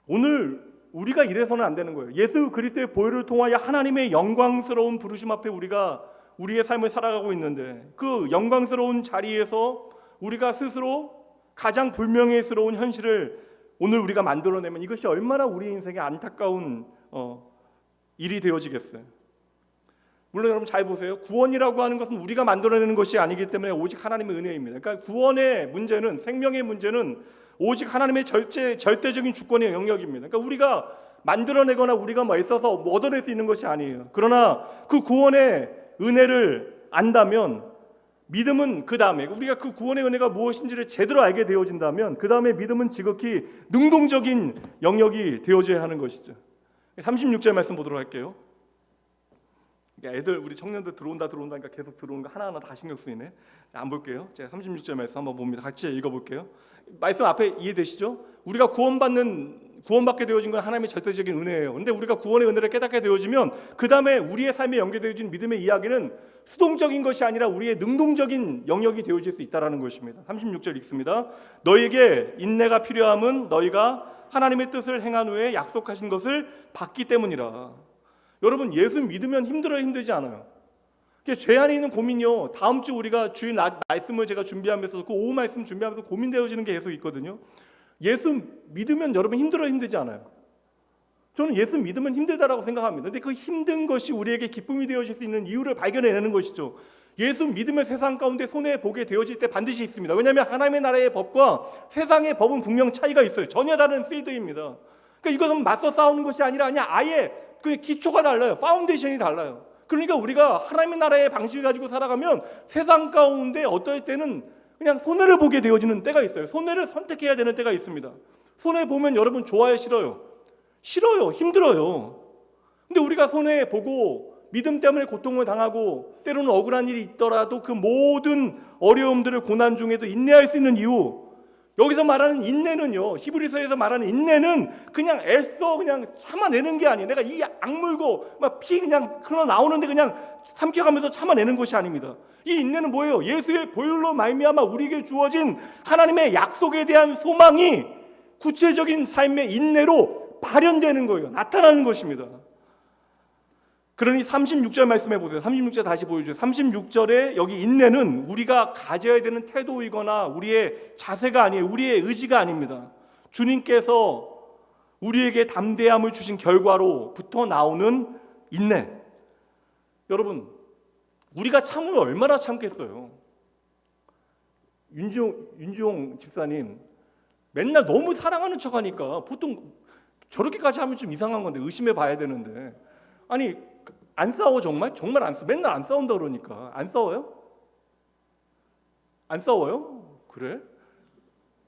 [SPEAKER 1] 오늘 우리가 이래서는 안 되는 거예요. 예수 그리스도의 보혈을 통하여 하나님의 영광스러운 부르심 앞에 우리가 우리의 삶을 살아가고 있는데, 그 영광스러운 자리에서 우리가 스스로 가장 불명예스러운 현실을 오늘 우리가 만들어내면 이것이 얼마나 우리 인생에 안타까운 일이 되어지겠어요. 물론 여러분 잘 보세요. 구원이라고 하는 것은 우리가 만들어내는 것이 아니기 때문에 오직 하나님의 은혜입니다. 그러니까 구원의 문제는, 생명의 문제는 오직 하나님의 절대적인 주권의 영역입니다. 그러니까 우리가 만들어내거나 우리가 애써서 얻어낼 수 있는 것이 아니에요. 그러나 그 구원의 은혜를 안다면, 믿음은 그 다음에 우리가 그 구원의 은혜가 무엇인지를 제대로 알게 되어진다면 그 다음에 믿음은 지극히 능동적인 영역이 되어져야 하는 것이죠. 36절 말씀 보도록 할게요. 애들, 우리 청년들 들어온다니까 계속 들어오는 거 하나하나 다 신경 쓰이네. 안 볼게요. 제가 36절 말씀 한번 봅니다. 같이 읽어볼게요. 말씀 앞에 이해되시죠? 우리가 구원받게 되어진 건 하나님의 절대적인 은혜예요. 그런데 우리가 구원의 은혜를 깨닫게 되어지면 그 다음에 우리의 삶에 연계되어진 믿음의 이야기는 수동적인 것이 아니라 우리의 능동적인 영역이 되어질 수 있다는 것입니다. 36절 읽습니다. 너에게 인내가 필요함은 너희가 하나님의 뜻을 행한 후에 약속하신 것을 받기 때문이라. 여러분, 예수 믿으면 힘들어요, 힘들지 않아요? 죄 안에 있는 고민이요, 다음 주 우리가 주일 말씀을 제가 준비하면서 그 오후 말씀 준비하면서 고민되어지는 게 계속 있거든요. 예수 믿으면 여러분 힘들어요, 힘들지 않아요? 저는 예수 믿으면 힘들다라고 생각합니다. 근데 그 힘든 것이 우리에게 기쁨이 되어질 수 있는 이유를 발견해내는 것이죠. 예수 믿으면 세상 가운데 손해보게 되어질 때 반드시 있습니다. 왜냐하면 하나님의 나라의 법과 세상의 법은 분명 차이가 있어요. 전혀 다른 필드입니다. 그러니까 이것은 맞서 싸우는 것이 아니라 그냥 아예 그 기초가 달라요. 파운데이션이 달라요. 그러니까 우리가 하나님의 나라의 방식을 가지고 살아가면 세상 가운데 어떨 때는 그냥 손해를 보게 되어지는 때가 있어요. 손해를 선택해야 되는 때가 있습니다. 손해보면 여러분 좋아요, 싫어요? 싫어요, 힘들어요. 근데 우리가 손해보고 믿음 때문에 고통을 당하고 때로는 억울한 일이 있더라도 그 모든 어려움들을 고난 중에도 인내할 수 있는 이유, 여기서 말하는 인내는요, 히브리서에서 말하는 인내는 그냥 애써 그냥 참아내는 게 아니에요. 내가 이 악물고 막 피 그냥 흘러나오는데 그냥 삼켜가면서 참아내는 것이 아닙니다. 이 인내는 뭐예요? 예수의 보혈로 말미암아 우리에게 주어진 하나님의 약속에 대한 소망이 구체적인 삶의 인내로 발현되는 거예요. 나타나는 것입니다. 그러니 36절 말씀해 보세요. 36절 다시 보여주세요. 36절에 여기 인내는 우리가 가져야 되는 태도이거나 우리의 자세가 아니에요. 우리의 의지가 아닙니다. 주님께서 우리에게 담대함을 주신 결과로부터 나오는 인내. 여러분, 우리가 참으면 얼마나 참겠어요? 윤지용 집사님 맨날 너무 사랑하는 척하니까 보통 저렇게까지 하면 좀 이상한 건데, 의심해 봐야 되는데, 아니 안 싸워? 정말 안 싸워. 맨날 안 싸운다 그러니까. 안 싸워요? 안 싸워요? 그래?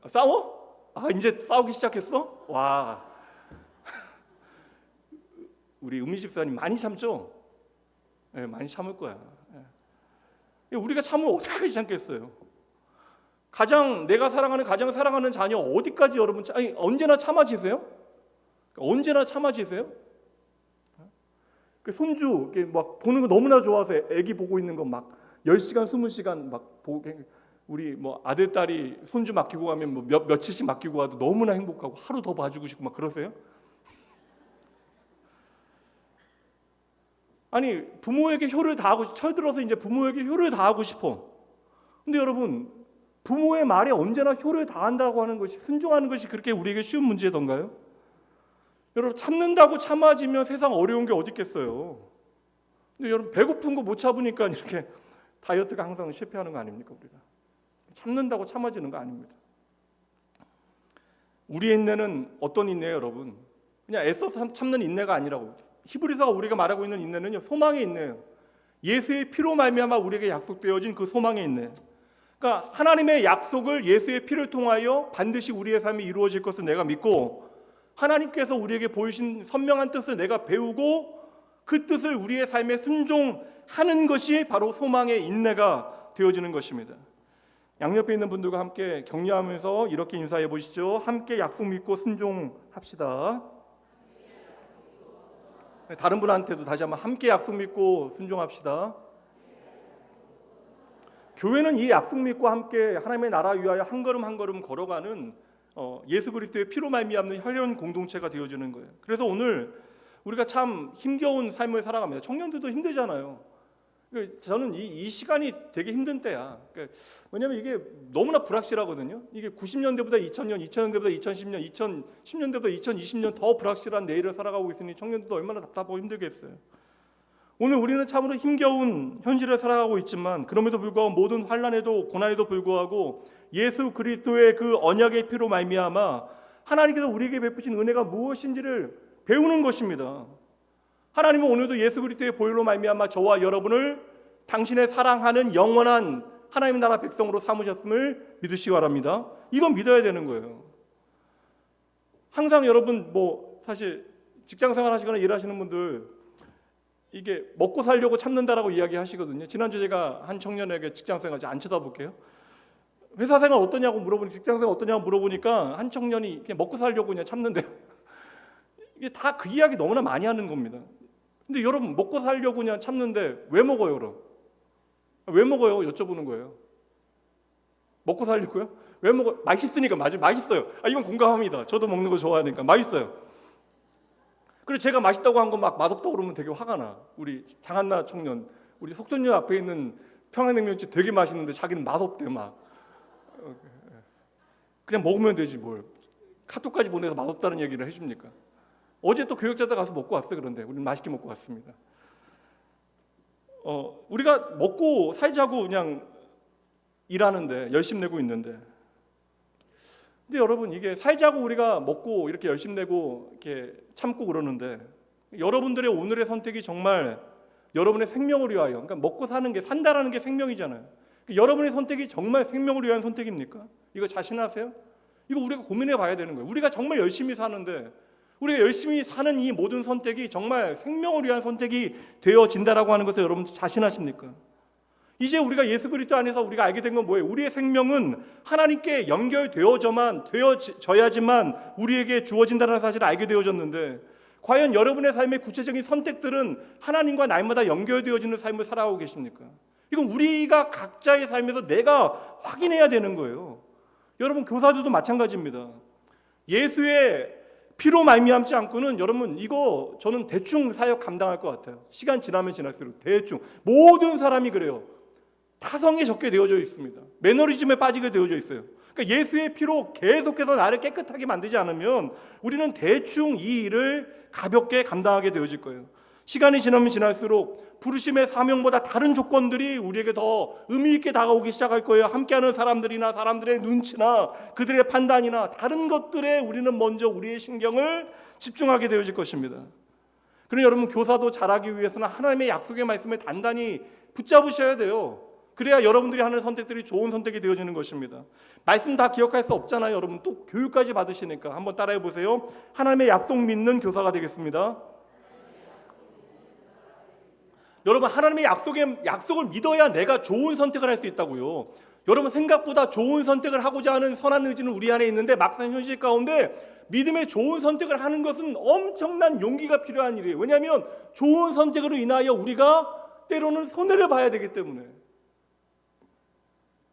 [SPEAKER 1] 싸워? 아, 이제 싸우기 시작했어? 와. 우리 은미 집사님 많이 참죠? 네, 많이 참을 거야. 네. 우리가 참으면 어디까지 참겠어요? 내가 사랑하는 가장 사랑하는 자녀 어디까지 여러분 언제나 참아지세요? 언제나 참아지세요? 그 손주 막 보는 거 너무나 좋아서 애기 보고 있는 거 막 10시간 20시간 막 보고, 우리 뭐 아들 딸이 손주 맡기고 가면 뭐 며칠씩 맡기고 가도 너무나 행복하고 하루 더 봐주고 싶고 막 그러세요? 아니 부모에게 효를 다하고 철들어서 이제 부모에게 효를 다하고 싶어. 근데 여러분 부모의 말에 언제나 효를 다한다고 하는 것이 순종하는 것이 그렇게 우리에게 쉬운 문제던가요? 여러분 참는다고 참아지면 세상 어려운 게 어디 있겠어요? 근데 여러분 배고픈 거 못 참으니까 이렇게 다이어트가 항상 실패하는 거 아닙니까? 우리가 참는다고 참아지는 거 아닙니다. 우리의 인내는 어떤 인내예요, 여러분? 그냥 애써서 참는 인내가 아니라고. 히브리서가 우리가 말하고 있는 인내는요, 소망의 인내예요. 예수의 피로 말미암아 우리에게 약속되어진 그 소망의 인내. 그러니까 하나님의 약속을 예수의 피를 통하여 반드시 우리의 삶이 이루어질 것을 내가 믿고, 하나님께서 우리에게 보이신 선명한 뜻을 내가 배우고 그 뜻을 우리의 삶에 순종하는 것이 바로 소망의 인내가 되어지는 것입니다. 양옆에 있는 분들과 함께 격려하면서 이렇게 인사해 보시죠. 함께 약속 믿고 순종합시다. 다른 분한테도 다시 한번 함께 약속 믿고 순종합시다. 교회는 이 약속 믿고 함께 하나님의 나라 위하여 한 걸음 한 걸음 걸어가는 예수 그리스도의 피로 말미암는 혈연 공동체가 되어지는 거예요. 그래서 오늘 우리가 참 힘겨운 삶을 살아갑니다. 청년들도 힘들잖아요. 저는 이 시간이 되게 힘든 때야. 왜냐하면 이게 너무나 불확실하거든요. 이게 90년대보다 2000년, 2000년대보다 2010년, 2010년대보다 2020년 더 불확실한 내일을 살아가고 있으니 청년들도 얼마나 답답하고 힘들겠어요. 오늘 우리는 참으로 힘겨운 현실을 살아가고 있지만 그럼에도 불구하고 모든 환난에도 고난에도 불구하고 예수 그리스도의 그 언약의 피로 말미암아 하나님께서 우리에게 베푸신 은혜가 무엇인지를 배우는 것입니다. 하나님은 오늘도 예수 그리스도의 보혈로 말미암아 저와 여러분을 당신의 사랑하는 영원한 하나님 나라 백성으로 삼으셨음을 믿으시기 바랍니다. 이건 믿어야 되는 거예요. 항상 여러분 사실 직장생활 하시거나 일하시는 분들 이게 먹고 살려고 참는다라고 이야기하시거든요. 지난주 제가 한 청년에게 직장생활 안 쳐다볼게요. 회사 생활 어떠냐고 물어보니 직장생활 어떠냐고 물어보니까 한 청년이 그냥 먹고 살려고 그냥 참는데요. 이게 다 그 이야기 너무나 많이 하는 겁니다. 근데 여러분 먹고 살려고 그냥 참는데 왜 먹어요, 그럼? 왜 먹어요? 여쭤보는 거예요. 먹고 살려고요? 왜 먹어요? 맛있으니까. 맛있어요. 이건 공감합니다. 저도 먹는 거 좋아하니까 맛있어요. 그리고 제가 맛있다고 한 거 막 맛없다고 그러면 되게 화가 나. 우리 장한나 청년, 우리 속전역 앞에 있는 평양냉면집 되게 맛있는데 자기는 맛없대 막. 그냥 먹으면 되지 뭘. 카톡까지 보내서 맛없다는 얘기를 해줍니까? 어제 또 교역자들 가서 먹고 왔어요. 그런데 우리는 맛있게 먹고 왔습니다. 우리가 먹고 살자고 그냥 일하는데 열심 내고 있는데, 근데 여러분 이게 살자고 우리가 먹고 이렇게 열심 내고 이렇게 참고 그러는데 여러분들의 오늘의 선택이 정말 여러분의 생명을 위하여, 그러니까 먹고 사는 게 산다라는 게 생명이잖아요. 여러분의 선택이 정말 생명을 위한 선택입니까? 이거 자신하세요? 이거 우리가 고민해 봐야 되는 거예요. 우리가 정말 열심히 사는데 우리가 열심히 사는 이 모든 선택이 정말 생명을 위한 선택이 되어진다라고 하는 것을 여러분 자신하십니까? 이제 우리가 예수 그리스도 안에서 우리가 알게 된 건 뭐예요? 우리의 생명은 하나님께 연결되어져야지만 우리에게 주어진다는 사실을 알게 되어졌는데, 과연 여러분의 삶의 구체적인 선택들은 하나님과 날마다 연결되어지는 삶을 살아가고 계십니까? 이건 우리가 각자의 삶에서 내가 확인해야 되는 거예요. 여러분 교사들도 마찬가지입니다. 예수의 피로 말미암지 않고는 여러분 이거 저는 대충 사역 감당할 것 같아요. 시간 지나면 지날수록 대충 모든 사람이 그래요. 타성에 적게 되어져 있습니다. 매너리즘에 빠지게 되어져 있어요. 그러니까 예수의 피로 계속해서 나를 깨끗하게 만들지 않으면 우리는 대충 이 일을 가볍게 감당하게 되어질 거예요. 시간이 지나면 지날수록 부르심의 사명보다 다른 조건들이 우리에게 더 의미 있게 다가오기 시작할 거예요. 함께하는 사람들이나 사람들의 눈치나 그들의 판단이나 다른 것들에 우리는 먼저 우리의 신경을 집중하게 되어질 것입니다. 그러니 여러분 교사도 잘하기 위해서는 하나님의 약속의 말씀을 단단히 붙잡으셔야 돼요. 그래야 여러분들이 하는 선택들이 좋은 선택이 되어지는 것입니다. 말씀 다 기억할 수 없잖아요. 여러분 또 교육까지 받으시니까 한번 따라해 보세요. 하나님의 약속 믿는 교사가 되겠습니다. 여러분, 하나님의 약속을 믿어야 내가 좋은 선택을 할 수 있다고요. 여러분, 생각보다 좋은 선택을 하고자 하는 선한 의지는 우리 안에 있는데 막상 현실 가운데 믿음의 좋은 선택을 하는 것은 엄청난 용기가 필요한 일이에요. 왜냐하면 좋은 선택으로 인하여 우리가 때로는 손해를 봐야 되기 때문에.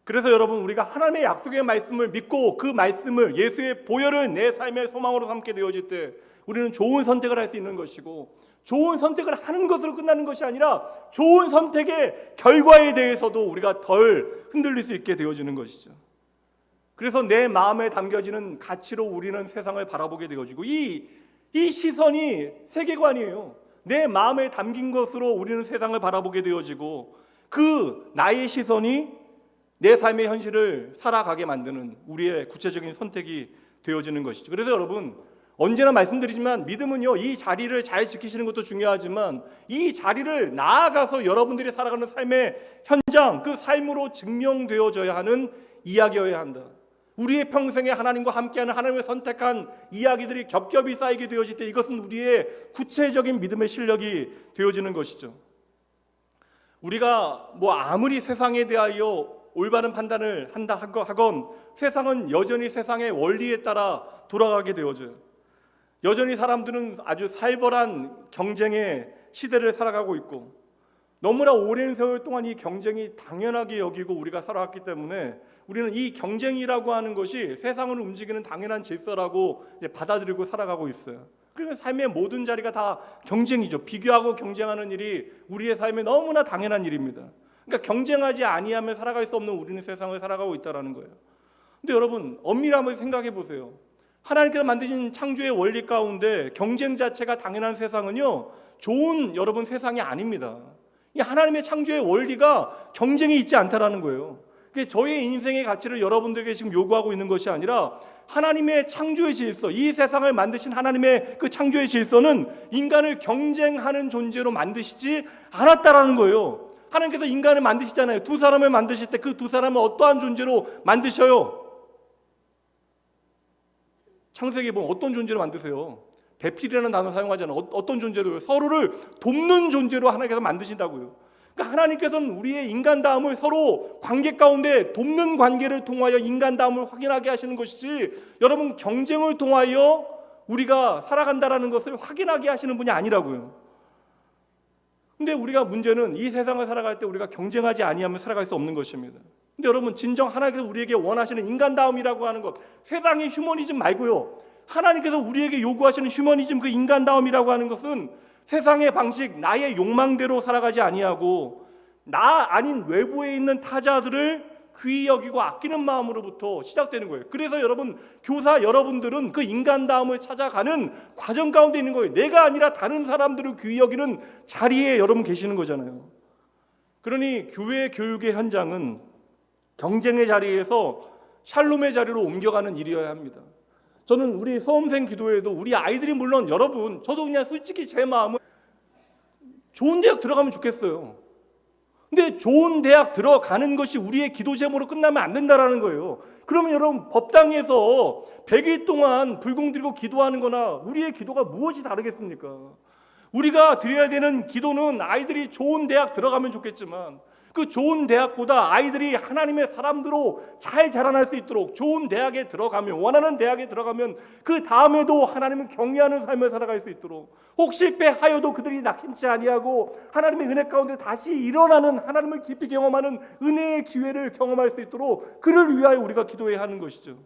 [SPEAKER 1] 그래서 여러분, 우리가 하나님의 약속의 말씀을 믿고 그 말씀을, 예수의 보혈을 내 삶의 소망으로 삼게 되어질 때 우리는 좋은 선택을 할 수 있는 것이고, 좋은 선택을 하는 것으로 끝나는 것이 아니라 좋은 선택의 결과에 대해서도 우리가 덜 흔들릴 수 있게 되어지는 것이죠. 그래서 내 마음에 담겨지는 가치로 우리는 세상을 바라보게 되어지고, 이 시선이 세계관이에요. 내 마음에 담긴 것으로 우리는 세상을 바라보게 되어지고, 그 나의 시선이 내 삶의 현실을 살아가게 만드는 우리의 구체적인 선택이 되어지는 것이죠. 그래서 여러분, 언제나 말씀드리지만 믿음은요, 이 자리를 잘 지키시는 것도 중요하지만 이 자리를 나아가서 여러분들이 살아가는 삶의 현장, 그 삶으로 증명되어져야 하는 이야기여야 한다. 우리의 평생에 하나님과 함께하는, 하나님을 선택한 이야기들이 겹겹이 쌓이게 되어질 때 이것은 우리의 구체적인 믿음의 실력이 되어지는 것이죠. 우리가 아무리 세상에 대하여 올바른 판단을 한다 하건 세상은 여전히 세상의 원리에 따라 돌아가게 되어져요. 여전히 사람들은 아주 살벌한 경쟁의 시대를 살아가고 있고, 너무나 오랜 세월 동안 이 경쟁이 당연하게 여기고 우리가 살아왔기 때문에 우리는 이 경쟁이라고 하는 것이 세상을 움직이는 당연한 질서라고 받아들이고 살아가고 있어요. 그러니까 삶의 모든 자리가 다 경쟁이죠. 비교하고 경쟁하는 일이 우리의 삶에 너무나 당연한 일입니다. 그러니까 경쟁하지 아니하면 살아갈 수 없는 우리는 세상을 살아가고 있다는 거예요. 근데 여러분, 엄밀히 한번 생각해 보세요. 하나님께서 만드신 창조의 원리 가운데 경쟁 자체가 당연한 세상은요, 좋은 여러분 세상이 아닙니다. 이 하나님의 창조의 원리가 경쟁이 있지 않다라는 거예요. 저의 인생의 가치를 여러분들에게 지금 요구하고 있는 것이 아니라 하나님의 창조의 질서, 이 세상을 만드신 하나님의 그 창조의 질서는 인간을 경쟁하는 존재로 만드시지 않았다라는 거예요. 하나님께서 인간을 만드시잖아요. 두 사람을 만드실 때 그 두 사람은 어떠한 존재로 만드셔요? 창세기에 보면 어떤 존재로 만드세요? 배필이라는 단어 사용하잖아요. 어떤 존재로? 서로를 돕는 존재로 하나님께서 만드신다고요. 그러니까 하나님께서는 우리의 인간다움을 서로 관계 가운데 돕는 관계를 통하여 인간다움을 확인하게 하시는 것이지, 여러분, 경쟁을 통하여 우리가 살아간다라는 것을 확인하게 하시는 분이 아니라고요. 근데 우리가 문제는 이 세상을 살아갈 때 우리가 경쟁하지 아니하면 살아갈 수 없는 것입니다. 근데 여러분, 진정 하나님께서 우리에게 원하시는 인간다움이라고 하는 것, 세상의 휴머니즘 말고요, 하나님께서 우리에게 요구하시는 휴머니즘, 그 인간다움이라고 하는 것은 세상의 방식, 나의 욕망대로 살아가지 아니하고 나 아닌 외부에 있는 타자들을 귀히 여기고 아끼는 마음으로부터 시작되는 거예요. 그래서 여러분, 교사 여러분들은 그 인간다움을 찾아가는 과정 가운데 있는 거예요. 내가 아니라 다른 사람들을 귀히 여기는 자리에 여러분 계시는 거잖아요. 그러니 교회 교육의 현장은 경쟁의 자리에서 샬롬의 자리로 옮겨가는 일이어야 합니다. 저는 우리 수험생 기도회도 우리 아이들이, 물론 여러분, 저도 그냥 솔직히 제 마음은 좋은 대학 들어가면 좋겠어요. 근데 좋은 대학 들어가는 것이 우리의 기도 제목으로 끝나면 안 된다라는 거예요. 그러면 여러분, 법당에서 100일 동안 불공 들고 기도하는 거나 우리의 기도가 무엇이 다르겠습니까? 우리가 드려야 되는 기도는 아이들이 좋은 대학 들어가면 좋겠지만 그 좋은 대학보다 아이들이 하나님의 사람들로 잘 자라날 수 있도록 좋은 대학에 들어가면, 원하는 대학에 들어가면 그 다음에도 하나님을 경외하는 삶을 살아갈 수 있도록, 혹시 패하여도 그들이 낙심치 아니하고 하나님의 은혜 가운데 다시 일어나는, 하나님을 깊이 경험하는 은혜의 기회를 경험할 수 있도록 그를 위하여 우리가 기도해야 하는 것이죠.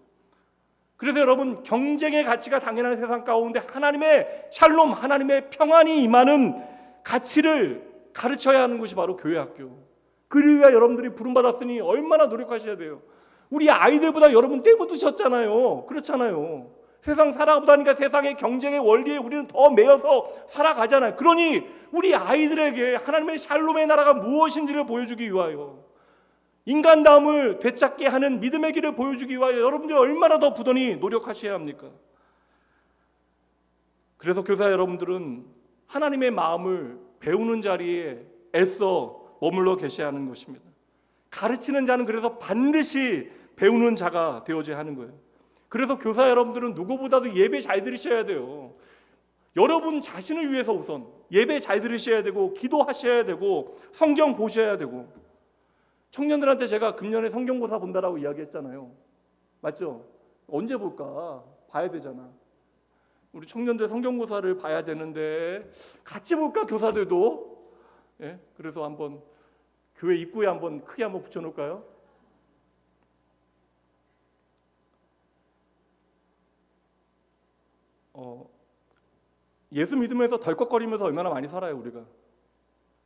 [SPEAKER 1] 그래서 여러분, 경쟁의 가치가 당연한 세상 가운데 하나님의 샬롬, 하나님의 평안이 임하는 가치를 가르쳐야 하는 것이 바로 교회 학교. 그를 위하여 여러분들이 부름받았으니 얼마나 노력하셔야 돼요. 우리 아이들보다 여러분 때 묻으셨잖아요. 그렇잖아요. 세상 살아보다니까 세상의 경쟁의 원리에 우리는 더 매여서 살아가잖아요. 그러니 우리 아이들에게 하나님의 샬롬의 나라가 무엇인지를 보여주기 위하여, 인간다움을 되찾게 하는 믿음의 길을 보여주기 위하여 여러분들이 얼마나 더 부단히 노력하셔야 합니까? 그래서 교사 여러분들은 하나님의 마음을 배우는 자리에 애써 머물러 계셔야 하는 것입니다. 가르치는 자는 그래서 반드시 배우는 자가 되어져야 하는 거예요. 그래서 교사 여러분들은 누구보다도 예배 잘 드리셔야 돼요. 여러분 자신을 위해서 우선 예배 잘 들으셔야 되고 기도하셔야 되고 성경 보셔야 되고, 청년들한테 제가 금년에 성경고사 본다라고 이야기했잖아요. 맞죠? 언제 볼까? 봐야 되잖아. 우리 청년들 성경고사를 봐야 되는데 같이 볼까, 교사들도? 예? 그래서 한번 교회 입구에 한번 크게 한번 붙여놓을까요? 예수 믿으면서 덜컥거리면서 얼마나 많이 살아요, 우리가.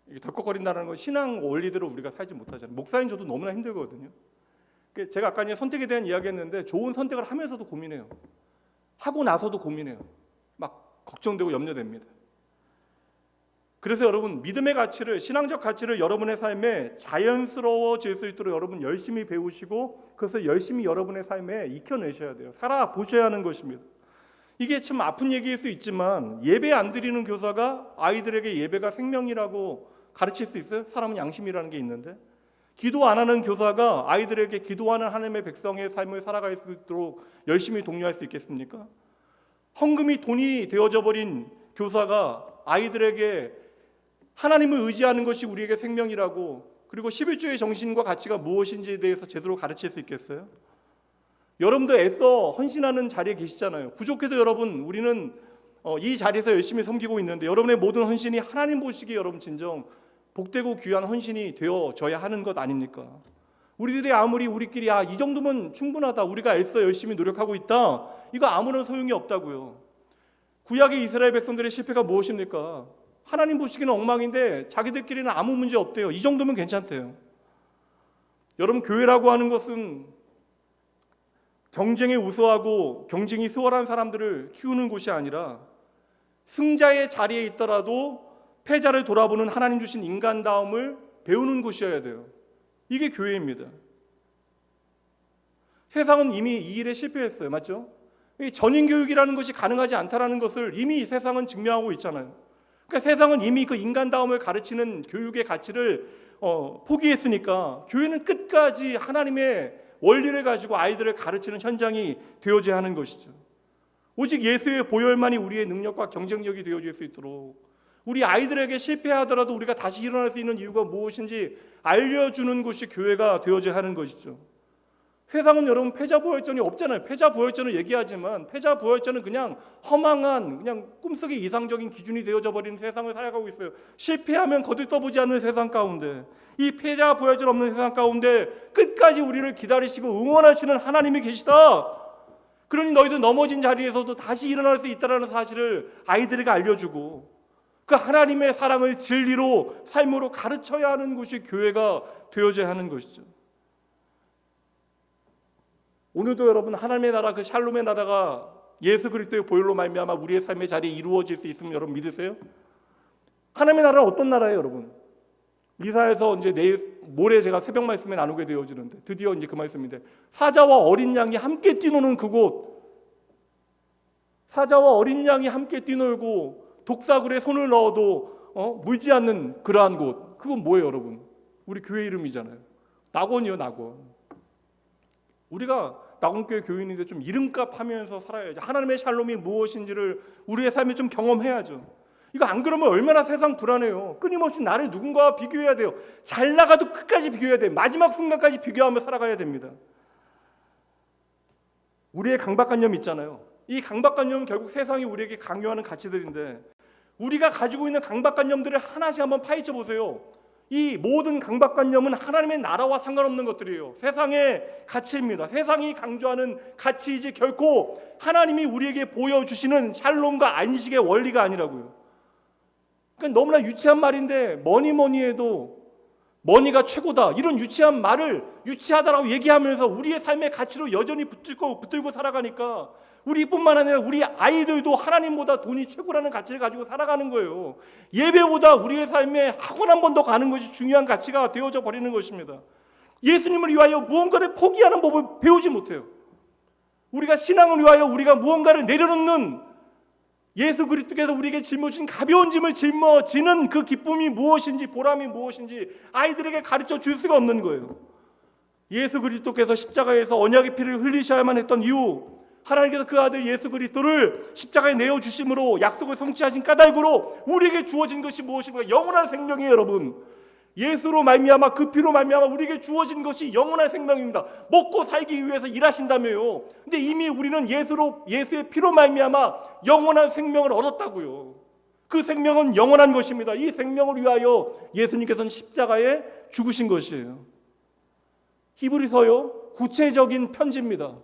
[SPEAKER 1] 이게 덜컥거린다는 건 신앙 원리대로 우리가 살지 못하잖아요. 목사인 저도 너무나 힘들거든요. 제가 아까 선택에 대한 이야기했는데 좋은 선택을 하면서도 고민해요. 하고 나서도 고민해요. 막 걱정되고 염려됩니다. 그래서 여러분, 믿음의 가치를, 신앙적 가치를 여러분의 삶에 자연스러워질 수 있도록 여러분 열심히 배우시고 그것을 열심히 여러분의 삶에 익혀내셔야 돼요. 살아보셔야 하는 것입니다. 이게 참 아픈 얘기일 수 있지만 예배 안 드리는 교사가 아이들에게 예배가 생명이라고 가르칠 수 있어요? 사람은 양심이라는 게 있는데. 기도 안 하는 교사가 아이들에게 기도하는 하나님의 백성의 삶을 살아갈 수 있도록 열심히 독려할 수 있겠습니까? 헌금이 돈이 되어져 버린 교사가 아이들에게 하나님을 의지하는 것이 우리에게 생명이라고, 그리고 11조의 정신과 가치가 무엇인지에 대해서 제대로 가르칠 수 있겠어요? 여러분도 애써 헌신하는 자리에 계시잖아요. 부족해도 여러분, 우리는 이 자리에서 열심히 섬기고 있는데 여러분의 모든 헌신이 하나님 보시기에 여러분 진정 복되고 귀한 헌신이 되어져야 하는 것 아닙니까? 우리들이 아무리 우리끼리 이 정도면 충분하다, 우리가 애써 열심히 노력하고 있다, 이거 아무런 소용이 없다고요. 구약의 이스라엘 백성들의 실패가 무엇입니까? 하나님 보시기는 엉망인데 자기들끼리는 아무 문제 없대요. 이 정도면 괜찮대요. 여러분, 교회라고 하는 것은 경쟁에 우수하고 경쟁이 수월한 사람들을 키우는 곳이 아니라 승자의 자리에 있더라도 패자를 돌아보는 하나님 주신 인간다움을 배우는 곳이어야 돼요. 이게 교회입니다. 세상은 이미 이 일에 실패했어요. 맞죠? 전인교육이라는 것이 가능하지 않다는 것을 이미 세상은 증명하고 있잖아요. 그러니까 세상은 이미 그 인간다움을 가르치는 교육의 가치를 포기했으니까 교회는 끝까지 하나님의 원리를 가지고 아이들을 가르치는 현장이 되어져야 하는 것이죠. 오직 예수의 보혈만이 우리의 능력과 경쟁력이 되어질 수 있도록, 우리 아이들에게 실패하더라도 우리가 다시 일어날 수 있는 이유가 무엇인지 알려주는 곳이 교회가 되어져야 하는 것이죠. 세상은 여러분 패자부활전이 없잖아요. 패자부활전을 얘기하지만 패자부활전은 그냥 허망한, 그냥 꿈속의 이상적인 기준이 되어져 버린 세상을 살아가고 있어요. 실패하면 거들떠보지 않는 세상 가운데, 이 패자부활전 없는 세상 가운데 끝까지 우리를 기다리시고 응원하시는 하나님이 계시다. 그러니 너희들 넘어진 자리에서도 다시 일어날 수 있다는 사실을 아이들에게 알려주고 그 하나님의 사랑을 진리로 삶으로 가르쳐야 하는 곳이 교회가 되어져야 하는 것이죠. 오늘도 여러분, 하나님의 나라, 그 샬롬의 나라가 예수 그리스도의 보혈로 말미암아 우리의 삶의 자리에 이루어질 수 있으면 여러분 믿으세요? 하나님의 나라는 어떤 나라예요, 여러분? 이사에서 이제 모레 제가 새벽 말씀에 나누게 되어지는데 드디어 이제 그 말씀인데, 사자와 어린 양이 함께 뛰노는 그곳, 사자와 어린 양이 함께 뛰놀고 독사굴에 손을 넣어도 물지 않는 그러한 곳, 그건 뭐예요, 여러분? 우리 교회 이름이잖아요. 낙원이요, 낙원. 우리가 낙원교회 교인인데 좀 이름값 하면서 살아야죠. 하나님의 샬롬이 무엇인지를 우리의 삶에 좀 경험해야죠. 이거 안 그러면 얼마나 세상 불안해요. 끊임없이 나를 누군가와 비교해야 돼요. 잘 나가도 끝까지 비교해야 돼요. 마지막 순간까지 비교하며 살아가야 됩니다. 우리의 강박관념 있잖아요. 이 강박관념은 결국 세상이 우리에게 강요하는 가치들인데, 우리가 가지고 있는 강박관념들을 하나씩 한번 파헤쳐 보세요. 이 모든 강박관념은 하나님의 나라와 상관없는 것들이에요. 세상의 가치입니다. 세상이 강조하는 가치이지 결코 하나님이 우리에게 보여주시는 샬롬과 안식의 원리가 아니라고요. 그러니까 너무나 유치한 말인데, 뭐니 해도 머니가 최고다, 이런 유치한 말을 유치하다라고 얘기하면서 우리의 삶의 가치로 여전히 붙들고 살아가니까 우리뿐만 아니라 우리 아이들도 하나님보다 돈이 최고라는 가치를 가지고 살아가는 거예요. 예배보다 우리의 삶에 학원 한 번 더 가는 것이 중요한 가치가 되어져 버리는 것입니다. 예수님을 위하여 무언가를 포기하는 법을 배우지 못해요. 우리가 신앙을 위하여 우리가 무언가를 내려놓는, 예수 그리스도께서 우리에게 짊어진 가벼운 짐을 짊어지는 그 기쁨이 무엇인지, 보람이 무엇인지 아이들에게 가르쳐 줄 수가 없는 거예요. 예수 그리스도께서 십자가에서 언약의 피를 흘리셔야만 했던 이유, 하나님께서 그 아들 예수 그리스도를 십자가에 내어주심으로 약속을 성취하신 까닭으로 우리에게 주어진 것이 무엇입니까? 영원한 생명이에요, 여러분. 예수로 말미암아 그 피로 말미암아 우리에게 주어진 것이 영원한 생명입니다. 먹고 살기 위해서 일하신다며요. 근데 이미 우리는 예수의 피로 말미암아 영원한 생명을 얻었다고요. 그 생명은 영원한 것입니다. 이 생명을 위하여 예수님께서는 십자가에 죽으신 것이에요. 히브리서요, 구체적인 편지입니다.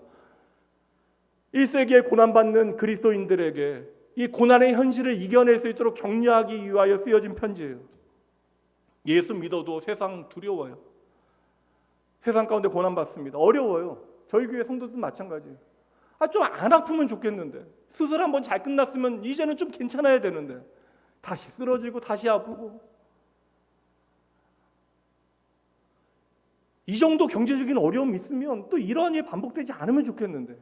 [SPEAKER 1] 1세기에 고난받는 그리스도인들에게 이 고난의 현실을 이겨낼 수 있도록 격려하기 위하여 쓰여진 편지예요. 예수 믿어도 세상 두려워요. 세상 가운데 고난받습니다. 어려워요. 저희 교회 성도들도 마찬가지예요. 좀 안 아프면 좋겠는데, 수술 한번 잘 끝났으면 이제는 좀 괜찮아야 되는데 다시 쓰러지고 다시 아프고, 이 정도 경제적인 어려움이 있으면 또 이러한 일이 반복되지 않으면 좋겠는데,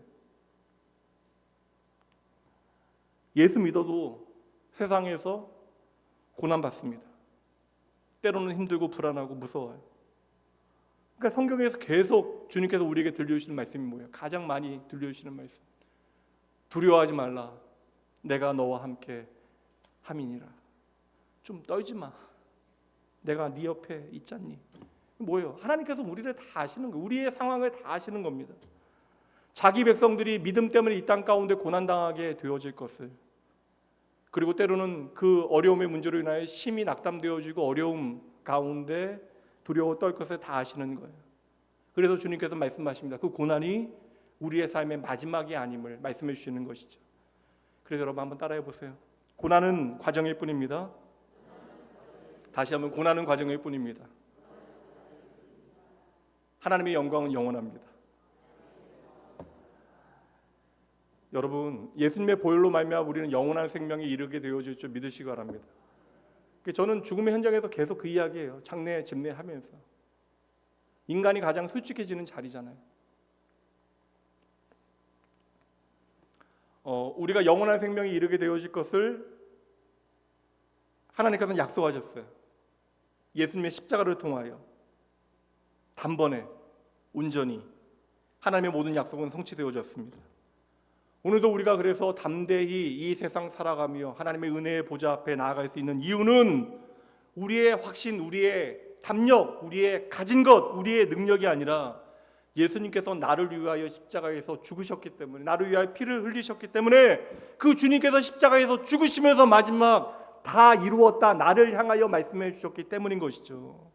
[SPEAKER 1] 예수 믿어도 세상에서 고난받습니다. 때로는 힘들고 불안하고 무서워요. 그러니까 성경에서 계속 주님께서 우리에게 들려주시는 말씀이 뭐예요? 가장 많이 들려주시는 말씀, 두려워하지 말라, 내가 너와 함께 함이니라. 좀 떨지 마, 내가 네 옆에 있잖니. 뭐예요? 하나님께서 우리를 다 아시는 거예요. 우리의 상황을 다 아시는 겁니다. 자기 백성들이 믿음 때문에 이 땅 가운데 고난당하게 되어질 것을, 그리고 때로는 그 어려움의 문제로 인하여 심히 낙담되어지고 어려움 가운데 두려워 떨 것을 다 아시는 거예요. 그래서 주님께서 말씀하십니다. 그 고난이 우리의 삶의 마지막이 아님을 말씀해 주시는 것이죠. 그래서 여러분 한번 따라해 보세요. 고난은 과정일 뿐입니다. 다시 한번, 고난은 과정일 뿐입니다. 하나님의 영광은 영원합니다. 여러분, 예수님의 보혈로 말미암아 우리는 영원한 생명에 이르게 되어질 줄 믿으시기 바랍니다. 저는 죽음의 현장에서 계속 그 이야기예요. 장례 집례하면서. 인간이 가장 솔직해지는 자리잖아요. 우리가 영원한 생명에 이르게 되어질 것을 하나님께서는 약속하셨어요. 예수님의 십자가를 통하여 단번에 온전히 하나님의 모든 약속은 성취되어졌습니다. 오늘도 우리가 그래서 담대히 이 세상 살아가며 하나님의 은혜의 보좌 앞에 나아갈 수 있는 이유는 우리의 확신, 우리의 담력, 우리의 가진 것, 우리의 능력이 아니라 예수님께서 나를 위하여 십자가에서 죽으셨기 때문에, 나를 위하여 피를 흘리셨기 때문에, 그 주님께서 십자가에서 죽으시면서 마지막 다 이루었다, 나를 향하여 말씀해 주셨기 때문인 것이죠.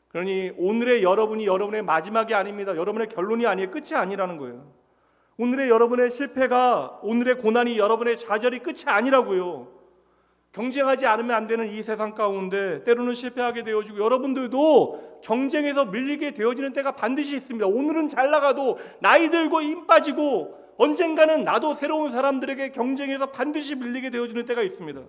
[SPEAKER 1] 그러니 오늘의 여러분이 여러분의 마지막이 아닙니다. 여러분의 결론이 아니에요. 끝이 아니라는 거예요. 오늘의 여러분의 실패가, 오늘의 고난이 여러분의 좌절이 끝이 아니라고요. 경쟁하지 않으면 안 되는 이 세상 가운데 때로는 실패하게 되어지고, 여러분들도 경쟁에서 밀리게 되어지는 때가 반드시 있습니다. 오늘은 잘 나가도 나이 들고 힘 빠지고 언젠가는 나도 새로운 사람들에게 경쟁에서 반드시 밀리게 되어지는 때가 있습니다.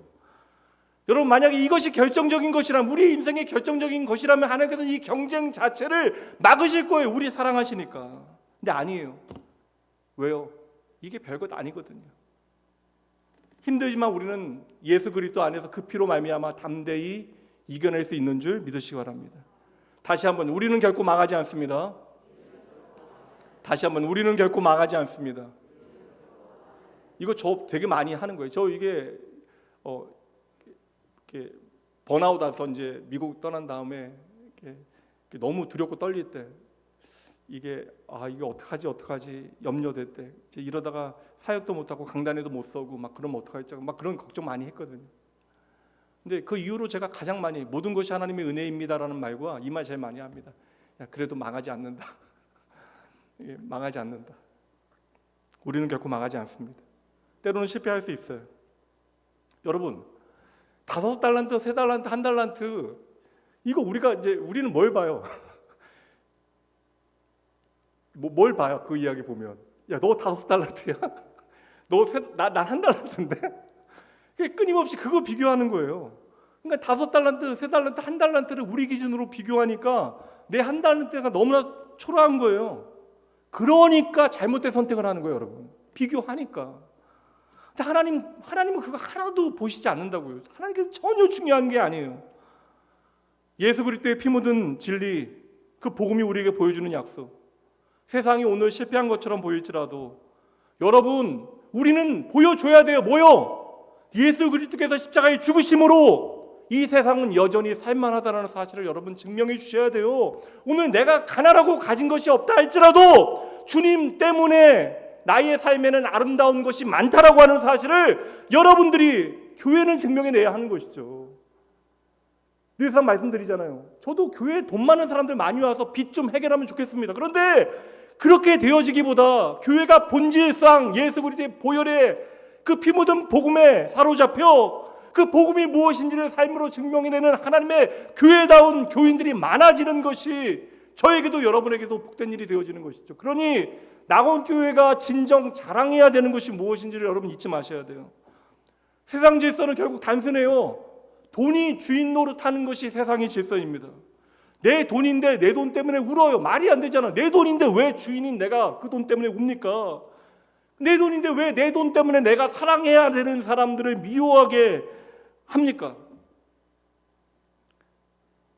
[SPEAKER 1] 여러분, 만약에 이것이 결정적인 것이라면, 우리 인생의 결정적인 것이라면 하나님께서는 이 경쟁 자체를 막으실 거예요. 우리 사랑하시니까. 근데 아니에요. 왜요? 이게 별것 아니거든요. 힘들지만 우리는 예수 그리스도 안에서 그 피로 말미암아 담대히 이겨낼 수 있는 줄 믿으시기 바랍니다. 다시 한번, 우리는 결코 망하지 않습니다. 다시 한번, 우리는 결코 망하지 않습니다. 이거 저 되게 많이 하는 거예요. 저 이게 이렇게 번아웃 와서 이제 미국 떠난 다음에 이렇게 너무 두렵고 떨릴 때, 이게 어떡하지 염려될 때, 이러다가 사역도 못하고 강단에도 못 서고 막 그러면 어떡할지 막 그런 걱정 많이 했거든요. 근데 그 이후로 제가 가장 많이, 모든 것이 하나님의 은혜입니다라는 말과 이 말 제일 많이 합니다. 그래도 망하지 않는다. 망하지 않는다. 우리는 결코 망하지 않습니다. 때로는 실패할 수 있어요. 여러분, 5달란트, 3달란트, 1달란트, 이거 우리는 뭘 봐요? 뭘 봐요? 그 이야기 보면, 야, 너 5달란트야? 난 1달란트인데? 끊임없이 그거 비교하는 거예요. 그러니까 5달란트, 3달란트, 1달란트를 우리 기준으로 비교하니까 내 1달란트가 너무나 초라한 거예요. 그러니까 잘못된 선택을 하는 거예요, 여러분. 비교하니까. 근데 하나님은 그거 하나도 보시지 않는다고요. 하나님께서 전혀 중요한 게 아니에요. 예수 그리스도의 피 묻은 진리, 그 복음이 우리에게 보여주는 약속. 세상이 오늘 실패한 것처럼 보일지라도 여러분, 우리는 보여줘야 돼요. 뭐요? 예수 그리스도께서 십자가에 죽으심으로 이 세상은 여전히 살만하다는 사실을 여러분 증명해 주셔야 돼요. 오늘 내가 가난하고 가진 것이 없다 할지라도 주님 때문에 나의 삶에는 아름다운 것이 많다라고 하는 사실을 여러분들이, 교회는 증명해내야 하는 것이죠. 늘상 말씀드리잖아요. 저도 교회에 돈 많은 사람들 많이 와서 빚 좀 해결하면 좋겠습니다. 그런데 그렇게 되어지기보다 교회가 본질상 예수 그리스도의 보혈에 그 피 묻은 복음에 사로잡혀 그 복음이 무엇인지를 삶으로 증명해내는 하나님의 교회다운 교인들이 많아지는 것이 저에게도 여러분에게도 복된 일이 되어지는 것이죠. 그러니 낙원교회가 진정 자랑해야 되는 것이 무엇인지를 여러분 잊지 마셔야 돼요. 세상 질서는 결국 단순해요. 돈이 주인 노릇하는 것이 세상의 질서입니다. 내 돈인데 내 돈 때문에 울어요. 말이 안 되잖아. 내 돈인데 왜 주인인 내가 그 돈 때문에 웁니까? 내 돈인데 왜 내 돈 때문에 내가 사랑해야 되는 사람들을 미워하게 합니까?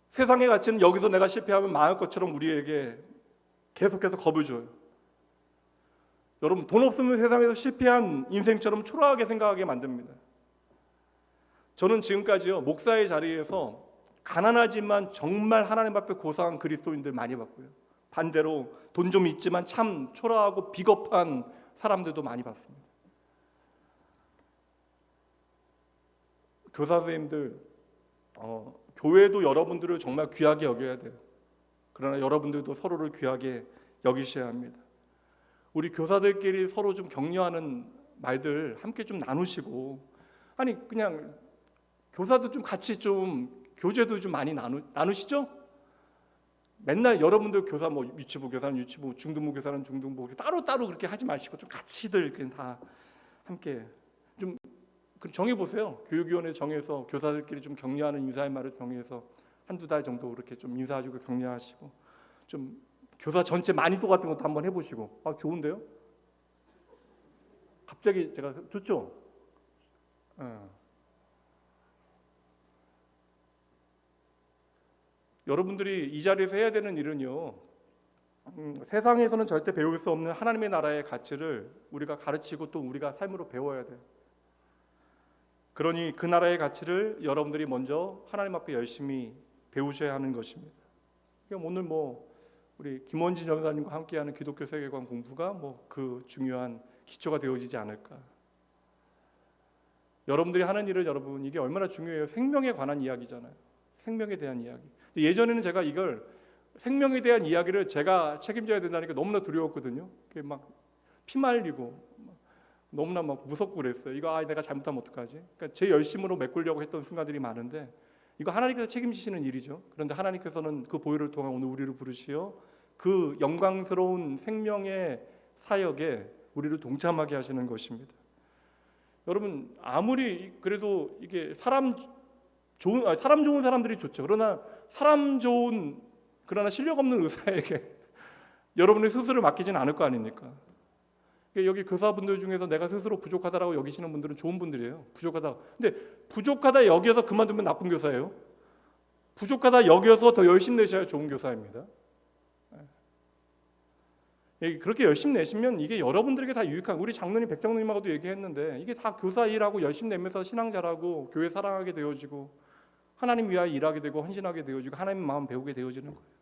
[SPEAKER 1] 세상의 가치는 여기서 내가 실패하면 망할 것처럼 우리에게 계속해서 겁을 줘요. 여러분, 돈 없으면 세상에서 실패한 인생처럼 초라하게 생각하게 만듭니다. 저는 지금까지요, 목사의 자리에서 가난하지만 정말 하나님 앞에 고상한 그리스도인들 많이 봤고요. 반대로 돈 좀 있지만 참 초라하고 비겁한 사람들도 많이 봤습니다. 교사 선생님들, 교회도 여러분들을 정말 귀하게 여겨야 돼요. 그러나 여러분들도 서로를 귀하게 여기셔야 합니다. 우리 교사들끼리 서로 좀 격려하는 말들 함께 좀 나누시고, 아니 그냥 교사도 좀 같이 좀 교제도 좀 많이 나누시죠? 맨날 여러분들 교사 뭐 유치부 교사는 유치부, 중등부 교사는 중등부, 따로따로 그렇게 하지 마시고 좀 같이들 그냥 다 함께 좀 정해보세요. 교육위원회 정해서 교사들끼리 좀 격려하는 인사의 말을 정해서 한두 달 정도 그렇게 좀 인사해주고 격려하시고, 좀 교사 전체 많이도 같은 것도 한번 해보시고. 좋은데요? 갑자기 제가 좋죠? 여러분들이 이 자리에서 해야 되는 일은요, 세상에서는 절대 배울 수 없는 하나님의 나라의 가치를 우리가 가르치고 또 우리가 삶으로 배워야 돼요. 그러니 그 나라의 가치를 여러분들이 먼저 하나님 앞에 열심히 배우셔야 하는 것입니다. 오늘 우리 김원진 전사님과 함께하는 기독교 세계관 공부가 그 중요한 기초가 되어지지 않을까. 여러분들이 하는 일을, 여러분, 이게 얼마나 중요해요. 생명에 관한 이야기잖아요. 생명에 대한 이야기. 예전에는 제가 이걸 생명에 대한 이야기를 제가 책임져야 된다니까 너무나 두려웠거든요. 막 피말리고 너무나 막 무섭고 그랬어요. 이거 내가 잘못하면 어떡하지? 그러니까 제 열심으로 메꾸려고 했던 순간들이 많은데, 이거 하나님께서 책임지시는 일이죠. 그런데 하나님께서는 그 보혈을 통해 오늘 우리를 부르시어 그 영광스러운 생명의 사역에 우리를 동참하게 하시는 것입니다. 여러분, 아무리 그래도 이게 사람 좋은 사람들이 좋죠. 그러나 그러나 실력 없는 의사에게 여러분의 스스로를 맡기지는 않을 거 아닙니까? 여기 교사분들 중에서 내가 스스로 부족하다라고 여기시는 분들은 좋은 분들이에요. 부족하다. 근데 부족하다 여기서 그만두면 나쁜 교사예요. 부족하다 여기서 더 열심히 내셔야 좋은 교사입니다. 그렇게 열심히 내시면 이게 여러분들에게 다 유익한, 우리 장로님 백장로님하고도 얘기했는데, 이게 다 교사 일하고 열심히 내면서 신앙 잘하고 교회 사랑하게 되어지고 하나님 위하여 일하게 되고 헌신하게 되어지고 하나님 마음 배우게 되어지는 거예요.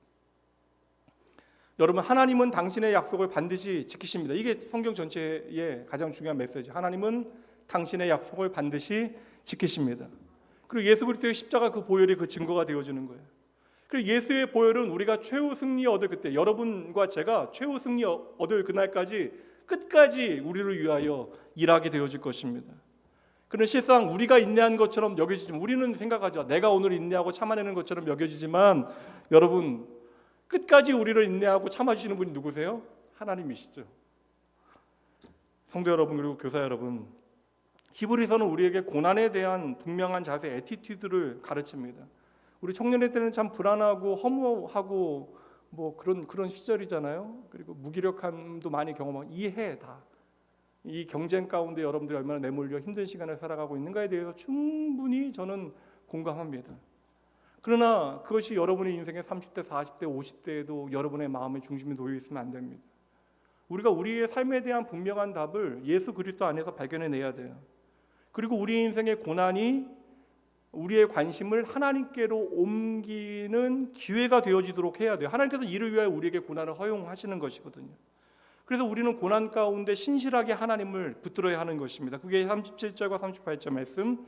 [SPEAKER 1] 여러분, 하나님은 당신의 약속을 반드시 지키십니다. 이게 성경 전체의 가장 중요한 메시지. 하나님은 당신의 약속을 반드시 지키십니다. 그리고 예수 그리스도의 십자가 그 보혈이 그 증거가 되어지는 거예요. 그리고 예수의 보혈은 우리가 최후 승리 얻을 그때, 여러분과 제가 최후 승리 얻을 그날까지 끝까지 우리를 위하여 일하게 되어질 것입니다. 그는 실상 우리가 인내한 것처럼 여겨지지만, 우리는 생각하죠. 내가 오늘 인내하고 참아내는 것처럼 여겨지지만, 여러분, 끝까지 우리를 인내하고 참아주시는 분이 누구세요? 하나님이시죠. 성도 여러분, 그리고 교사 여러분, 히브리서는 우리에게 고난에 대한 분명한 자세, 애티튜드를 가르칩니다. 우리 청년의 때는 참 불안하고 허무하고 그런 시절이잖아요. 그리고 무기력함도 많이 경험하고, 이해해 다. 이 경쟁 가운데 여러분들이 얼마나 내몰려 힘든 시간을 살아가고 있는가에 대해서 충분히 저는 공감합니다. 그러나 그것이 여러분의 인생의 30대, 40대, 50대에도 여러분의 마음의 중심에 놓여 있으면 안 됩니다. 우리가 우리의 삶에 대한 분명한 답을 예수 그리스도 안에서 발견해내야 돼요. 그리고 우리 인생의 고난이 우리의 관심을 하나님께로 옮기는 기회가 되어지도록 해야 돼요. 하나님께서 이를 위하여 우리에게 고난을 허용하시는 것이거든요. 그래서 우리는 고난 가운데 신실하게 하나님을 붙들어야 하는 것입니다. 그게 37절과 38절 말씀,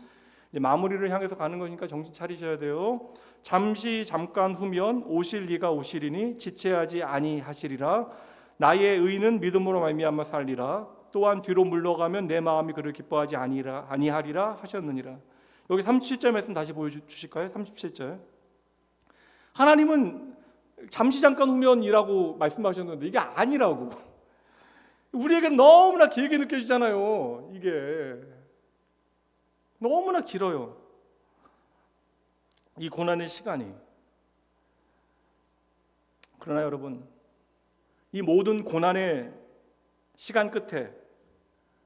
[SPEAKER 1] 이제 마무리를 향해서 가는 거니까 정신 차리셔야 돼요. 잠깐 후면 오실 리가 오시리니 지체하지 아니하시리라. 나의 의는 믿음으로 말미암아 살리라. 또한 뒤로 물러가면 내 마음이 그를 기뻐하지 아니하리라 하셨느니라. 여기 37절 말씀 다시 보여주실까요? 37절. 하나님은 잠깐 후면이라고 말씀하셨는데 이게 아니라고. 우리에게 너무나 길게 느껴지잖아요. 이게 너무나 길어요. 이 고난의 시간이. 그러나 여러분, 이 모든 고난의 시간 끝에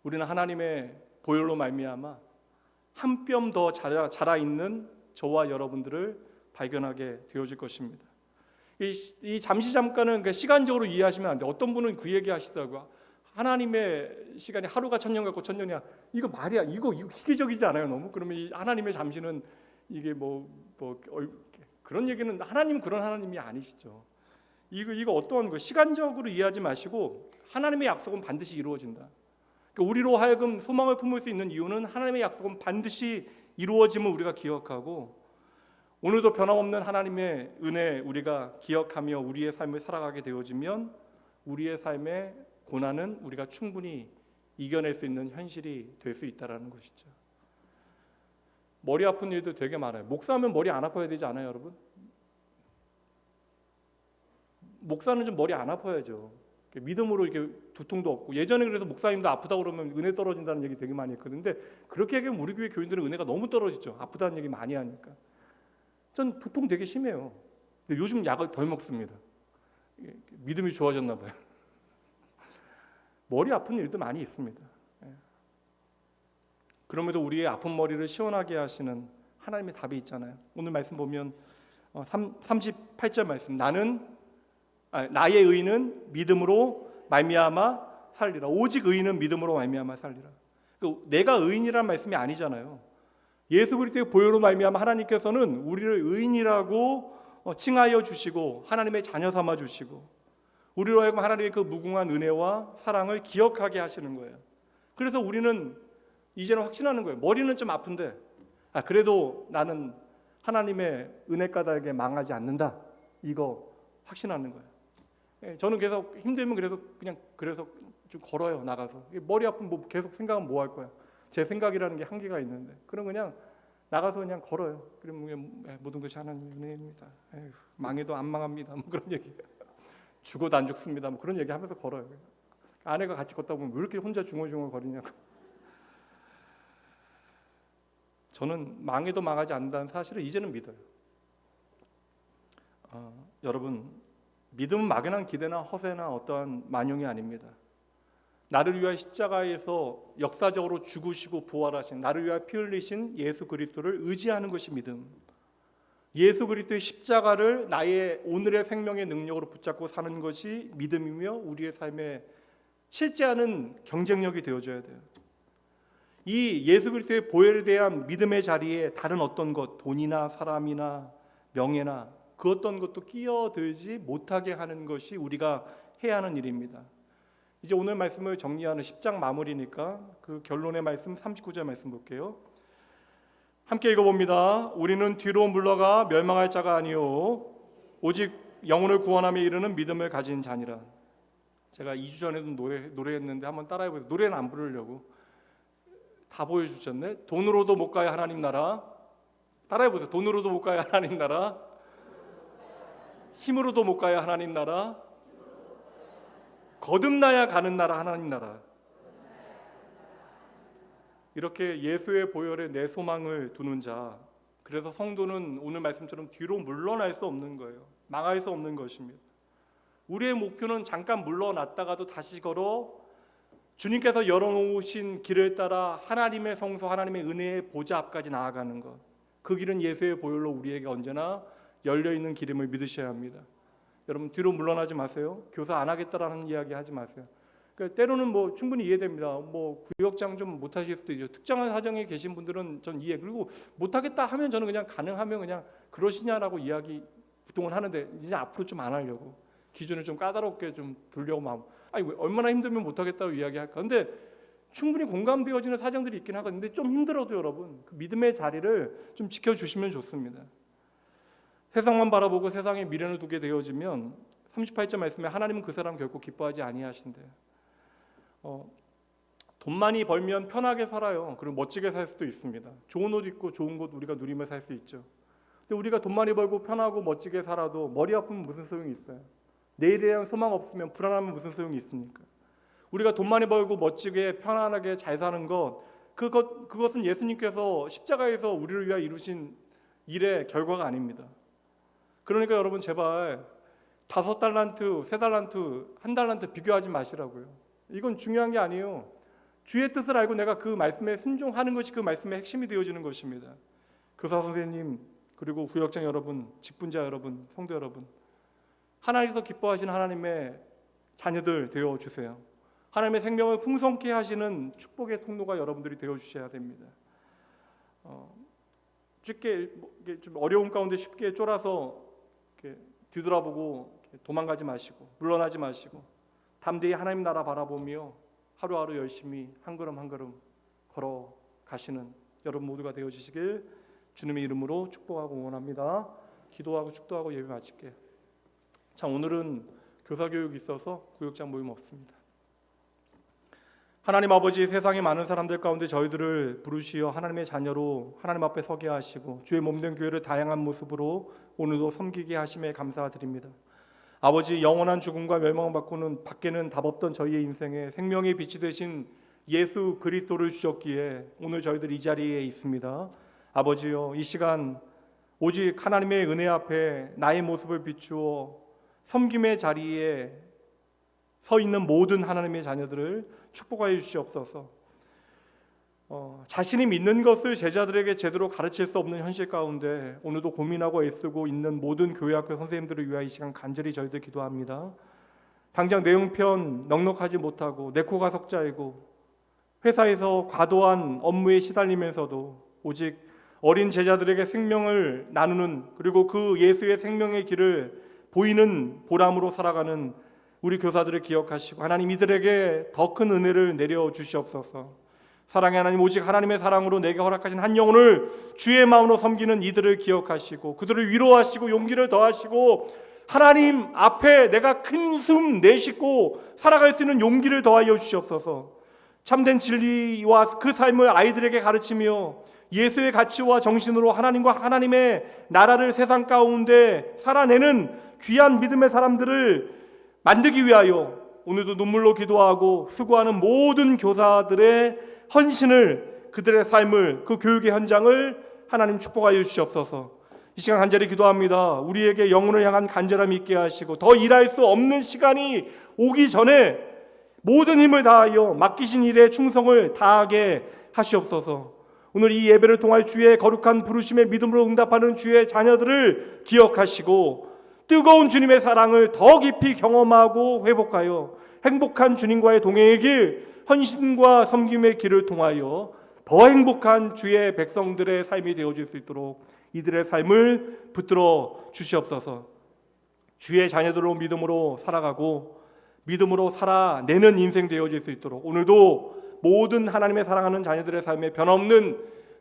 [SPEAKER 1] 우리는 하나님의 보혈로 말미암아 한 뼘 더 자라있는 저와 여러분들을 발견하게 되어질 것입니다. 이 잠깐은 시간적으로 이해하시면 안 돼요. 어떤 분은 그 얘기 하시더라고요. 하나님의 시간이 하루가 천년 같고 천년이야. 이거 말이야. 이거 희귀적이지 않아요, 너무? 그러면 이 하나님의 잠시는 이게 그런 얘기는, 하나님은 그런 하나님이 아니시죠. 이거 어떠한 거 시간적으로 이해하지 마시고 하나님의 약속은 반드시 이루어진다. 그러니까 우리로 하여금 소망을 품을 수 있는 이유는 하나님의 약속은 반드시 이루어짐을 우리가 기억하고, 오늘도 변함없는 하나님의 은혜 우리가 기억하며 우리의 삶을 살아가게 되어지면 우리의 삶의 고난은 우리가 충분히 이겨낼 수 있는 현실이 될 수 있다는 것이죠. 머리 아픈 일도 되게 많아요. 목사하면 머리 안 아파야 되지 않아요, 여러분? 목사는 좀 머리 안 아파야죠. 믿음으로 이렇게 두통도 없고. 예전에 그래서 목사님도 아프다 그러면 은혜 떨어진다는 얘기 되게 많이 했거든요. 근데 그렇게 얘기하면 우리 교회 교인들은 은혜가 너무 떨어지죠. 아프다는 얘기 많이 하니까. 전 두통 되게 심해요. 근데 요즘 약을 덜 먹습니다. 믿음이 좋아졌나 봐요. 머리 아픈 일도 많이 있습니다. 그럼에도 우리의 아픈 머리를 시원하게 하시는 하나님의 답이 있잖아요. 오늘 말씀 보면 38절 말씀, 나의 의는 믿음으로 말미암아 살리라. 오직 의인은 믿음으로 말미암아 살리라. 내가 의인이라는 말씀이 아니잖아요. 예수 그리스도의 보혈로 말미암아 하나님께서는 우리를 의인이라고 칭하여 주시고 하나님의 자녀 삼아 주시고 우리로 하여금 하나님의 그 무궁한 은혜와 사랑을 기억하게 하시는 거예요. 그래서 우리는 이제는 확신하는 거예요. 머리는 좀 아픈데 그래도 나는 하나님의 은혜 까닭에 망하지 않는다. 이거 확신하는 거예요. 저는 계속 힘들면 그래서 좀 걸어요. 나가서. 머리 아프면 계속 생각하면 뭐 할 거야. 제 생각이라는 게 한계가 있는데 그럼 그냥 나가서 그냥 걸어요. 그러면 모든 것이 하나님의 은혜입니다. 망해도 안 망합니다. 그런 얘기. 죽어도 안 죽습니다. 그런 얘기 하면서 걸어요. 아내가 같이 걷다 보면 왜 이렇게 혼자 중얼중얼 거리냐고. 저는 망해도 망하지 않는다는 사실을 이제는 믿어요. 여러분, 믿음은 막연한 기대나 허세나 어떠한 만용이 아닙니다. 나를 위하여 십자가에서 역사적으로 죽으시고 부활하신, 나를 위하여 피 흘리신 예수 그리스도를 의지하는 것이 믿음. 예수 그리스도의 십자가를 나의 오늘의 생명의 능력으로 붙잡고 사는 것이 믿음이며 우리의 삶에 실제하는 경쟁력이 되어줘야 돼요. 이 예수 그리스도의 보혈에 대한 믿음의 자리에 다른 어떤 것, 돈이나 사람이나 명예나 그 어떤 것도 끼어들지 못하게 하는 것이 우리가 해야 하는 일입니다. 이제 오늘 말씀을 정리하는 10장 마무리니까 그 결론의 말씀 39절 말씀 볼게요. 함께 읽어봅니다. 우리는 뒤로 물러가 멸망할 자가 아니요 오직 영혼을 구원함에 이르는 믿음을 가진 자니라. 제가 2주 전에도 노래했는데 한번 따라해보세요. 노래는 안 부르려고 다 보여주셨네. 돈으로도 못 가야 하나님 나라. 따라해보세요. 돈으로도 못 가야 하나님 나라. 힘으로도 못 가야 하나님 나라. 거듭나야 가는 나라 하나님 나라. 이렇게 예수의 보혈에 내 소망을 두는 자, 그래서 성도는 오늘 말씀처럼 뒤로 물러날 수 없는 거예요. 망할 수 없는 것입니다. 우리의 목표는 잠깐 물러났다가도 다시 걸어 주님께서 열어놓으신 길을 따라 하나님의 성소, 하나님의 은혜의 보좌 앞까지 나아가는 것. 그 길은 예수의 보혈로 우리에게 언제나 열려있는 길임을 믿으셔야 합니다. 여러분 뒤로 물러나지 마세요. 교사 안 하겠다라는 이야기 하지 마세요. 그러니까 때로는 뭐 충분히 이해됩니다. 뭐 구역장 좀 못하실 수도 있죠. 특정한 사정에 계신 분들은 전 이해. 그리고 못하겠다 하면 저는 그냥 가능하면 그냥 그러시냐라고 이야기 보통은 하는데 이제 앞으로 좀 안 하려고 기준을 좀 까다롭게 좀 두려고 마음. 아니 얼마나 힘들면 못하겠다고 이야기할까. 근데 충분히 공감되어지는 사정들이 있긴 하거든요. 근데 좀 힘들어도 여러분 그 믿음의 자리를 좀 지켜주시면 좋습니다. 세상만 바라보고 세상에 미련을 두게 되어지면 38절 말씀에 하나님은 그 사람 결코 기뻐하지 아니하신대요. 돈 많이 벌면 편하게 살아요. 그리고 멋지게 살 수도 있습니다. 좋은 옷 입고 좋은 곳 우리가 누리며 살 수 있죠. 근데 우리가 돈 많이 벌고 편하고 멋지게 살아도 머리 아프면 무슨 소용이 있어요? 내일에 대한 소망 없으면 불안하면 무슨 소용이 있습니까? 우리가 돈 많이 벌고 멋지게 편안하게 잘 사는 그것은 예수님께서 십자가에서 우리를 위하여 이루신 일의 결과가 아닙니다. 그러니까 여러분 제발 5달란트, 3달란트, 1달란트 비교하지 마시라고요. 이건 중요한 게 아니에요. 주의 뜻을 알고 내가 그 말씀에 순종하는 것이 그 말씀의 핵심이 되어지는 것입니다. 교사 선생님, 그리고 구역장 여러분, 직분자 여러분, 성도 여러분, 하나님께서 기뻐하시는 하나님의 자녀들 되어주세요. 하나님의 생명을 풍성케 하시는 축복의 통로가 여러분들이 되어주셔야 됩니다. 쉽게 좀 어려운 가운데 쉽게 쫄아서 이렇게 뒤돌아보고 도망가지 마시고 물러나지 마시고 담대히 하나님 나라 바라보며 하루하루 열심히 한 걸음 한 걸음 걸어가시는 여러분 모두가 되어주시길 주님의 이름으로 축복하고 응원합니다. 기도하고 축도하고 예배 마칠게요. 자, 오늘은 교사교육이 있어서 구역장 모임 없습니다. 하나님 아버지, 세상의 많은 사람들 가운데 저희들을 부르시어 하나님의 자녀로 하나님 앞에 서게 하시고 주의 몸된 교회를 다양한 모습으로 오늘도 섬기게 하심에 감사드립니다. 아버지, 영원한 죽음과 멸망을 받고는 답 없던 저희의 인생에 생명의 빛이 되신 예수 그리스도를 주셨기에 오늘 저희들 이 자리에 있습니다. 아버지요, 이 시간 오직 하나님의 은혜 앞에 나의 모습을 비추어 섬김의 자리에 서 있는 모든 하나님의 자녀들을 축복하여 주시옵소서. 자신이 믿는 것을 제자들에게 제대로 가르칠 수 없는 현실 가운데 오늘도 고민하고 애쓰고 있는 모든 교회학교 선생님들을 위하여 이 시간 간절히 저희들 기도합니다. 당장 내용편 넉넉하지 못하고 내 코가 석자이고 회사에서 과도한 업무에 시달리면서도 오직 어린 제자들에게 생명을 나누는, 그리고 그 예수의 생명의 길을 보이는 보람으로 살아가는 우리 교사들을 기억하시고 하나님 이들에게 더 큰 은혜를 내려 주시옵소서. 사랑의 하나님, 오직 하나님의 사랑으로 내게 허락하신 한 영혼을 주의 마음으로 섬기는 이들을 기억하시고 그들을 위로하시고 용기를 더하시고 하나님 앞에 내가 큰 숨 내쉬고 살아갈 수 있는 용기를 더하여 주시옵소서. 참된 진리와 그 삶을 아이들에게 가르치며 예수의 가치와 정신으로 하나님과 하나님의 나라를 세상 가운데 살아내는 귀한 믿음의 사람들을 만들기 위하여 오늘도 눈물로 기도하고 수고하는 모든 교사들의 헌신을, 그들의 삶을, 그 교육의 현장을 하나님 축복하여 주시옵소서. 이 시간 간절히 기도합니다. 우리에게 영혼을 향한 간절함이 있게 하시고 더 일할 수 없는 시간이 오기 전에 모든 힘을 다하여 맡기신 일에 충성을 다하게 하시옵소서. 오늘 이 예배를 통하여 주의 거룩한 부르심에 믿음으로 응답하는 주의 자녀들을 기억하시고 뜨거운 주님의 사랑을 더 깊이 경험하고 회복하여 행복한 주님과의 동행의 길, 헌신과 섬김의 길을 통하여 더 행복한 주의 백성들의 삶이 되어질 수 있도록 이들의 삶을 붙들어 주시옵소서. 주의 자녀들로 믿음으로 살아가고 믿음으로 살아내는 인생 되어질 수 있도록 오늘도 모든 하나님의 사랑하는 자녀들의 삶에 변함없는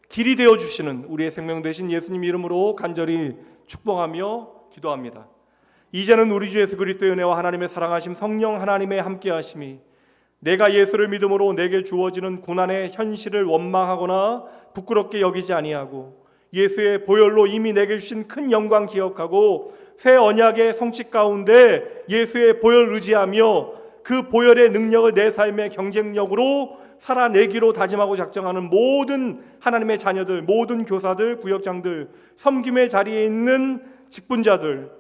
[SPEAKER 1] 길이 되어주시는 우리의 생명 되신 예수님 이름으로 간절히 축복하며 기도합니다. 이제는 우리 주 예수 그리스도의 은혜와 하나님의 사랑하심 성령 하나님의 함께하심이 내가 예수를 믿음으로 내게 주어지는 고난의 현실을 원망하거나 부끄럽게 여기지 아니하고 예수의 보혈로 이미 내게 주신 큰 영광 기억하고 새 언약의 성취 가운데 예수의 보혈 의지하며 그 보혈의 능력을 내 삶의 경쟁력으로 살아내기로 다짐하고 작정하는 모든 하나님의 자녀들, 모든 교사들, 구역장들, 섬김의 자리에 있는 직분자들,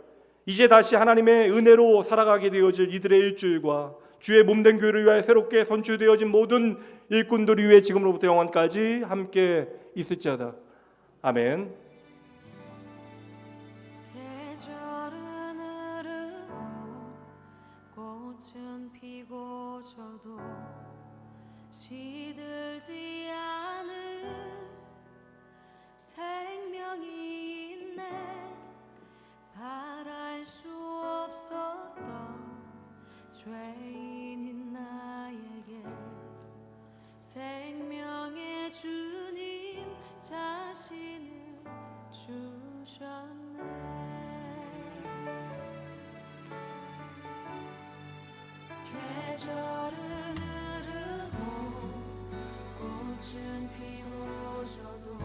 [SPEAKER 1] 이제 다시 하나님의 은혜로 살아가게 되어질 이들의 일주일과 주의 몸된 교회를 위하여 새롭게 선출되어진 모든 일꾼들을 위해 지금으로부터 영원까지 함께 있을지어다. 아멘.
[SPEAKER 2] 계절은 흐르고 꽃은 피고 져도 시들지 않은 생명이 있네. 바랄 수 없었던 죄인인 나에게 생명의 주님 자신을 주셨네. 계절은 흐르고 꽃은 피고 져도